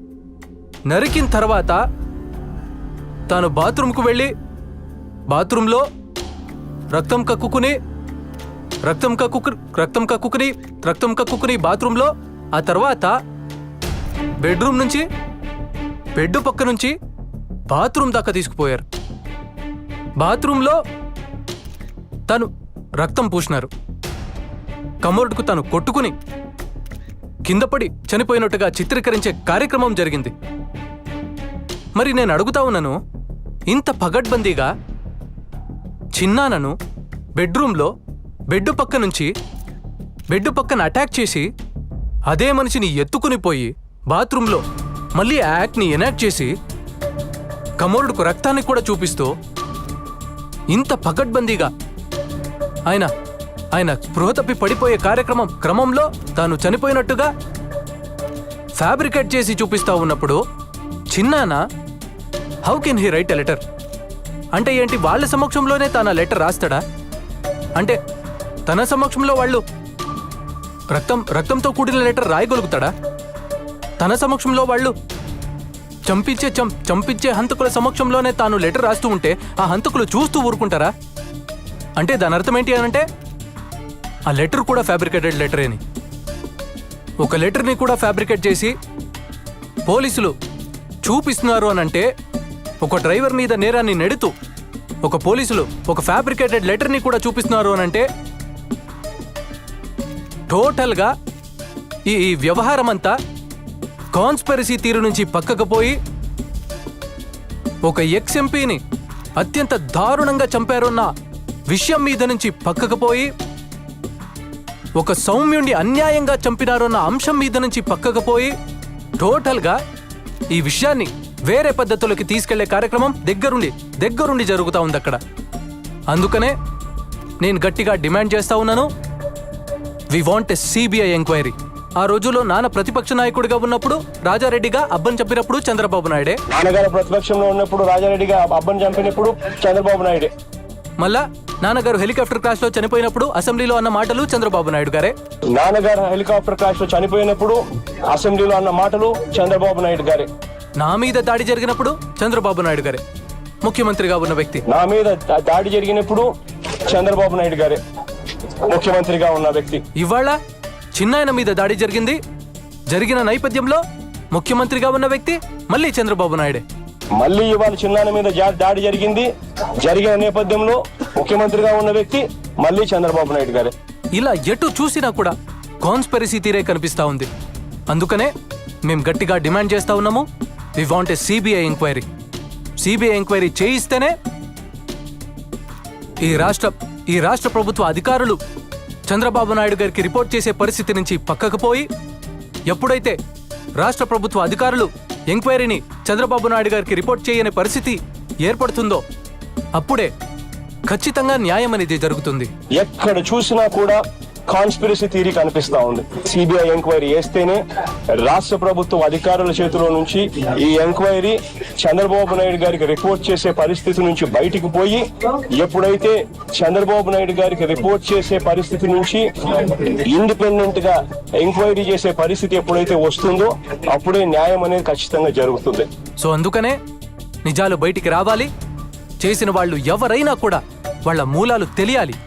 నరికిన తర్వాత తాను బాత్రూంకు వెళ్ళి బాత్రూంలో రక్తం కక్కుకుని బాత్రూంలో, ఆ తర్వాత బెడ్రూమ్ నుంచి బెడ్ పక్క నుంచి బాత్రూమ్ దాకా తీసుకుపోయారు. బాత్రూంలో తను రక్తం పూసినారు. కమోడ్కు తను కొట్టుకుని కిందపడి చనిపోయినట్టుగా చిత్రీకరించే కార్యక్రమం జరిగింది. మరి నేను అడుగుతా ఉన్నాను, ఇంత పగడ్బందీగా చిన్నానను బెడ్రూమ్లో బెడ్ పక్కన అటాక్ చేసి అదే మనిషిని ఎత్తుకుని పోయి బాత్రూంలో మళ్ళీ యాక్ట్ని ఎనాక్ట్ చేసి కమోరుడుకు రక్తాన్ని కూడా చూపిస్తూ ఇంత పగడ్బందీగా ఆయన స్పృహ తప్పి పడిపోయే క్రమంలో తాను చనిపోయినట్టుగా ఫ్యాబ్రికేట్ చేసి చూపిస్తా ఉన్నప్పుడు చిన్నాన how can he write a letter? అంటే ఏంటి, వాళ్ళ సమక్షంలోనే తాను లెటర్ రాస్తాడా? అంటే తన సమక్షంలో వాళ్ళు రక్తంతో కూడిన లెటర్ రాయగలుగుతాడా? తన సమక్షంలో వాళ్ళు చంపించే హంతకుల సమక్షంలోనే తాను లెటర్ రాస్తూ ఉంటే ఆ హంతకులు చూస్తూ ఊరుకుంటారా? అంటే దాని అర్థం ఏంటి అనంటే ఆ లెటర్ కూడా ఫ్యాబ్రికేటెడ్ లెటరే అని. ఒక లెటర్ని కూడా ఫ్యాబ్రికేట్ చేసి పోలీసులు చూపిస్తున్నారు అనంటే, ఒక డ్రైవర్ మీద నేరాన్ని నెడుతూ పోలీసులు ఒక ఫ్యాబ్రికేటెడ్ లెటర్ని కూడా చూపిస్తున్నారు అనంటే టోటల్గా ఈ వ్యవహారం అంతా కాన్స్పిరసీ తీరు నుంచి పక్కకు పోయి ఒక ఎక్స్ ఎంపీని అత్యంత దారుణంగా చంపారన్న విషయం మీద నుంచి పక్కకు పోయి ఒక సౌమ్యుణ్ణి అన్యాయంగా చంపినారన్న అంశం మీద నుంచి పక్కకు పోయి టోటల్గా ఈ విషయాన్ని వేరే పద్ధతులకి తీసుకెళ్లే కార్యక్రమం దగ్గరుండి జరుగుతూ ఉంది అక్కడ. అందుకనే నేను గట్టిగా డిమాండ్ చేస్తా ఉన్నాను, we want a CBI enquiry. ఆ రోజుల్లో నాన్న ప్రతిపక్ష నాయకుడిగా ఉన్నప్పుడు రాజారెడ్డిగా అబ్బన్ చంపినప్పుడు చంద్రబాబు నాయుడే, నాన్నగారు ప్రతిపక్షంలో ఉన్నప్పుడు రాజారెడ్డిగా అబ్బన్ చంపినప్పుడు చంద్రబాబు నాయుడే, మళ్ళా నాన్నగారు హెలికాప్టర్ క్రాష్ లో చనిపోయినప్పుడు అసెంబ్లీలో అన్న మాటలు చంద్రబాబు నాయుడు గారే, నాన్నగారు హెలికాప్టర్ క్రాష్ లో చనిపోయినప్పుడు అసెంబ్లీలో అన్న మాటలు చంద్రబాబు నాయుడు గారే, నా మీద దాడి జరిగినప్పుడు చంద్రబాబు నాయుడు గారే ముఖ్యమంత్రిగా ఉన్న వ్యక్తి, నా మీద దాడి జరిగినప్పుడు చంద్రబాబు నాయుడు గారే ముఖ్యమంత్రిగా ఉన్న వ్యక్తి. ఇవాళ చిన్నాయన మీద దాడి జరిగిన నేపథ్యంలో ముఖ్యమంత్రిగా ఉన్న వ్యక్తి మళ్ళీ చంద్రబాబు నాయుడే. మళ్ళీ ఇవాళ చిన్నాయన మీద దాడి జరిగిన నేపథ్యంలో ముఖ్యమంత్రిగా ఉన్న వ్యక్తి మళ్ళీ చంద్రబాబు నాయుడు గారే. ఇలా ఎటు చూసినా కూడా కాన్స్పిరసీ తీరే కనిపిస్తా ఉంది. అందుకనే మేము గట్టిగా డిమాండ్ చేస్తా ఉన్నాము, we want a CBI enquiry. CBI enquiry చేయిస్తేనే ఈ రాష్ట్ర ప్రభుత్వ అధికారులు చంద్రబాబు నాయుడు గారికి రిపోర్ట్ చేసే పరిస్థితి నుంచి పక్కకు పోయి, ఎప్పుడైతే రాష్ట్ర ప్రభుత్వ అధికారులు ఎంక్వైరీని చంద్రబాబు నాయుడు గారికి రిపోర్ట్ చేయని పరిస్థితి ఏర్పడుతుందో అప్పుడే ఖచ్చితంగా న్యాయం అనేది జరుగుతుంది. ఎక్కడ చూసినా కూడా కాన్స్పిరసీ థియరీ కనిపిస్తా ఉంది. సిబిఐ ఎంక్వైరీ చేస్తేనే రాష్ట్ర ప్రభుత్వ అధికారుల చేతిలో నుంచి ఈ ఎంక్వైరీ చంద్రబాబు నాయుడు గారికి రిపోర్ట్ చేసే పరిస్థితి నుంచి బయటికి పోయి, ఎప్పుడైతే చంద్రబాబు నాయుడు గారికి రిపోర్ట్ చేసే పరిస్థితి నుంచి ఇండిపెండెంట్ గా ఎంక్వైరీ చేసే పరిస్థితి ఎప్పుడైతే వస్తుందో అప్పుడే న్యాయం అనేది ఖచ్చితంగా జరుగుతుంది. సో అందుకనే నిజాలు బయటికి రావాలి, చేసిన వాళ్ళు ఎవరైనా కూడా వాళ్ళ మూలాలు తెలియాలి.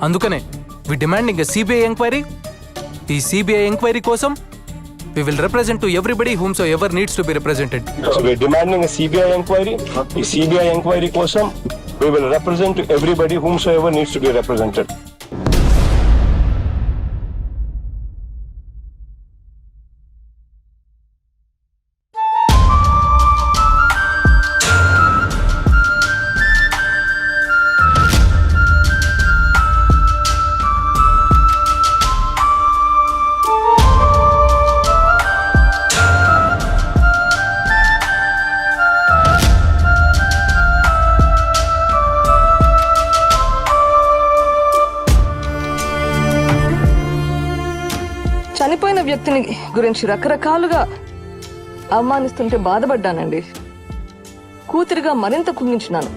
అందుకనే we demanding a CBI inquiry. ఈ CBI inquiry కోసం we will represent to everybody whomsoever needs to be represented. So we are demanding a CBI inquiry. ఈ CBI inquiry కోసం we will represent to everybody whomsoever needs to be represented. వ్యక్తిని గురించి రకరకాలుగా అవమానిస్తుంటే బాధపడ్డానండి. కూతురిగా మరింత కుంగించినాను.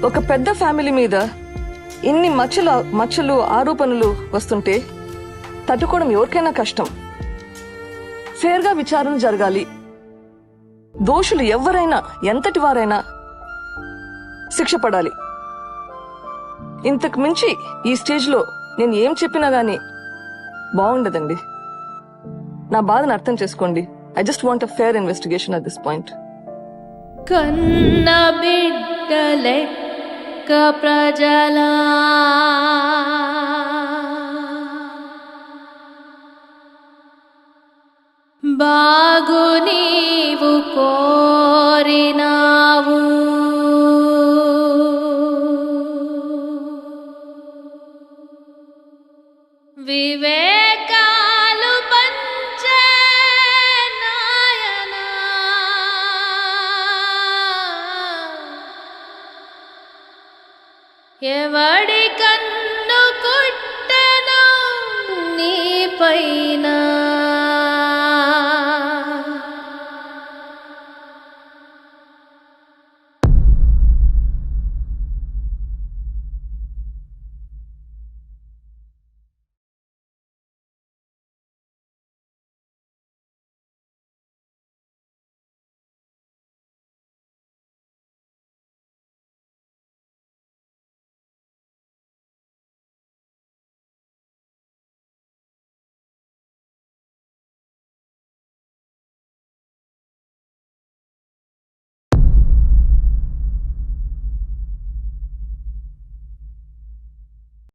ఒక పెద్ద family మీద ఇన్ని మచ్చలు ఆరోపణలు వస్తుంటే తట్టుకోవడం ఎవరికైనా కష్టం. ఫేర్గా విచారణ జరగాలి. దోషులు ఎవరైనా ఎంతటి వారైనా శిక్ష పడాలి. ఇంతకు మించి ఈ స్టేజ్లో నేను ఏం చెప్పినా గానీ బాగుండదండి. నా బాధను అర్థం చేసుకోండి. I just want a fair investigation at this point. కన్న బిడ్డలెక్క ప్రజలా బాగు నీవు కోరినావు, వివేకాలు పంచే నాయనా, ఎవడి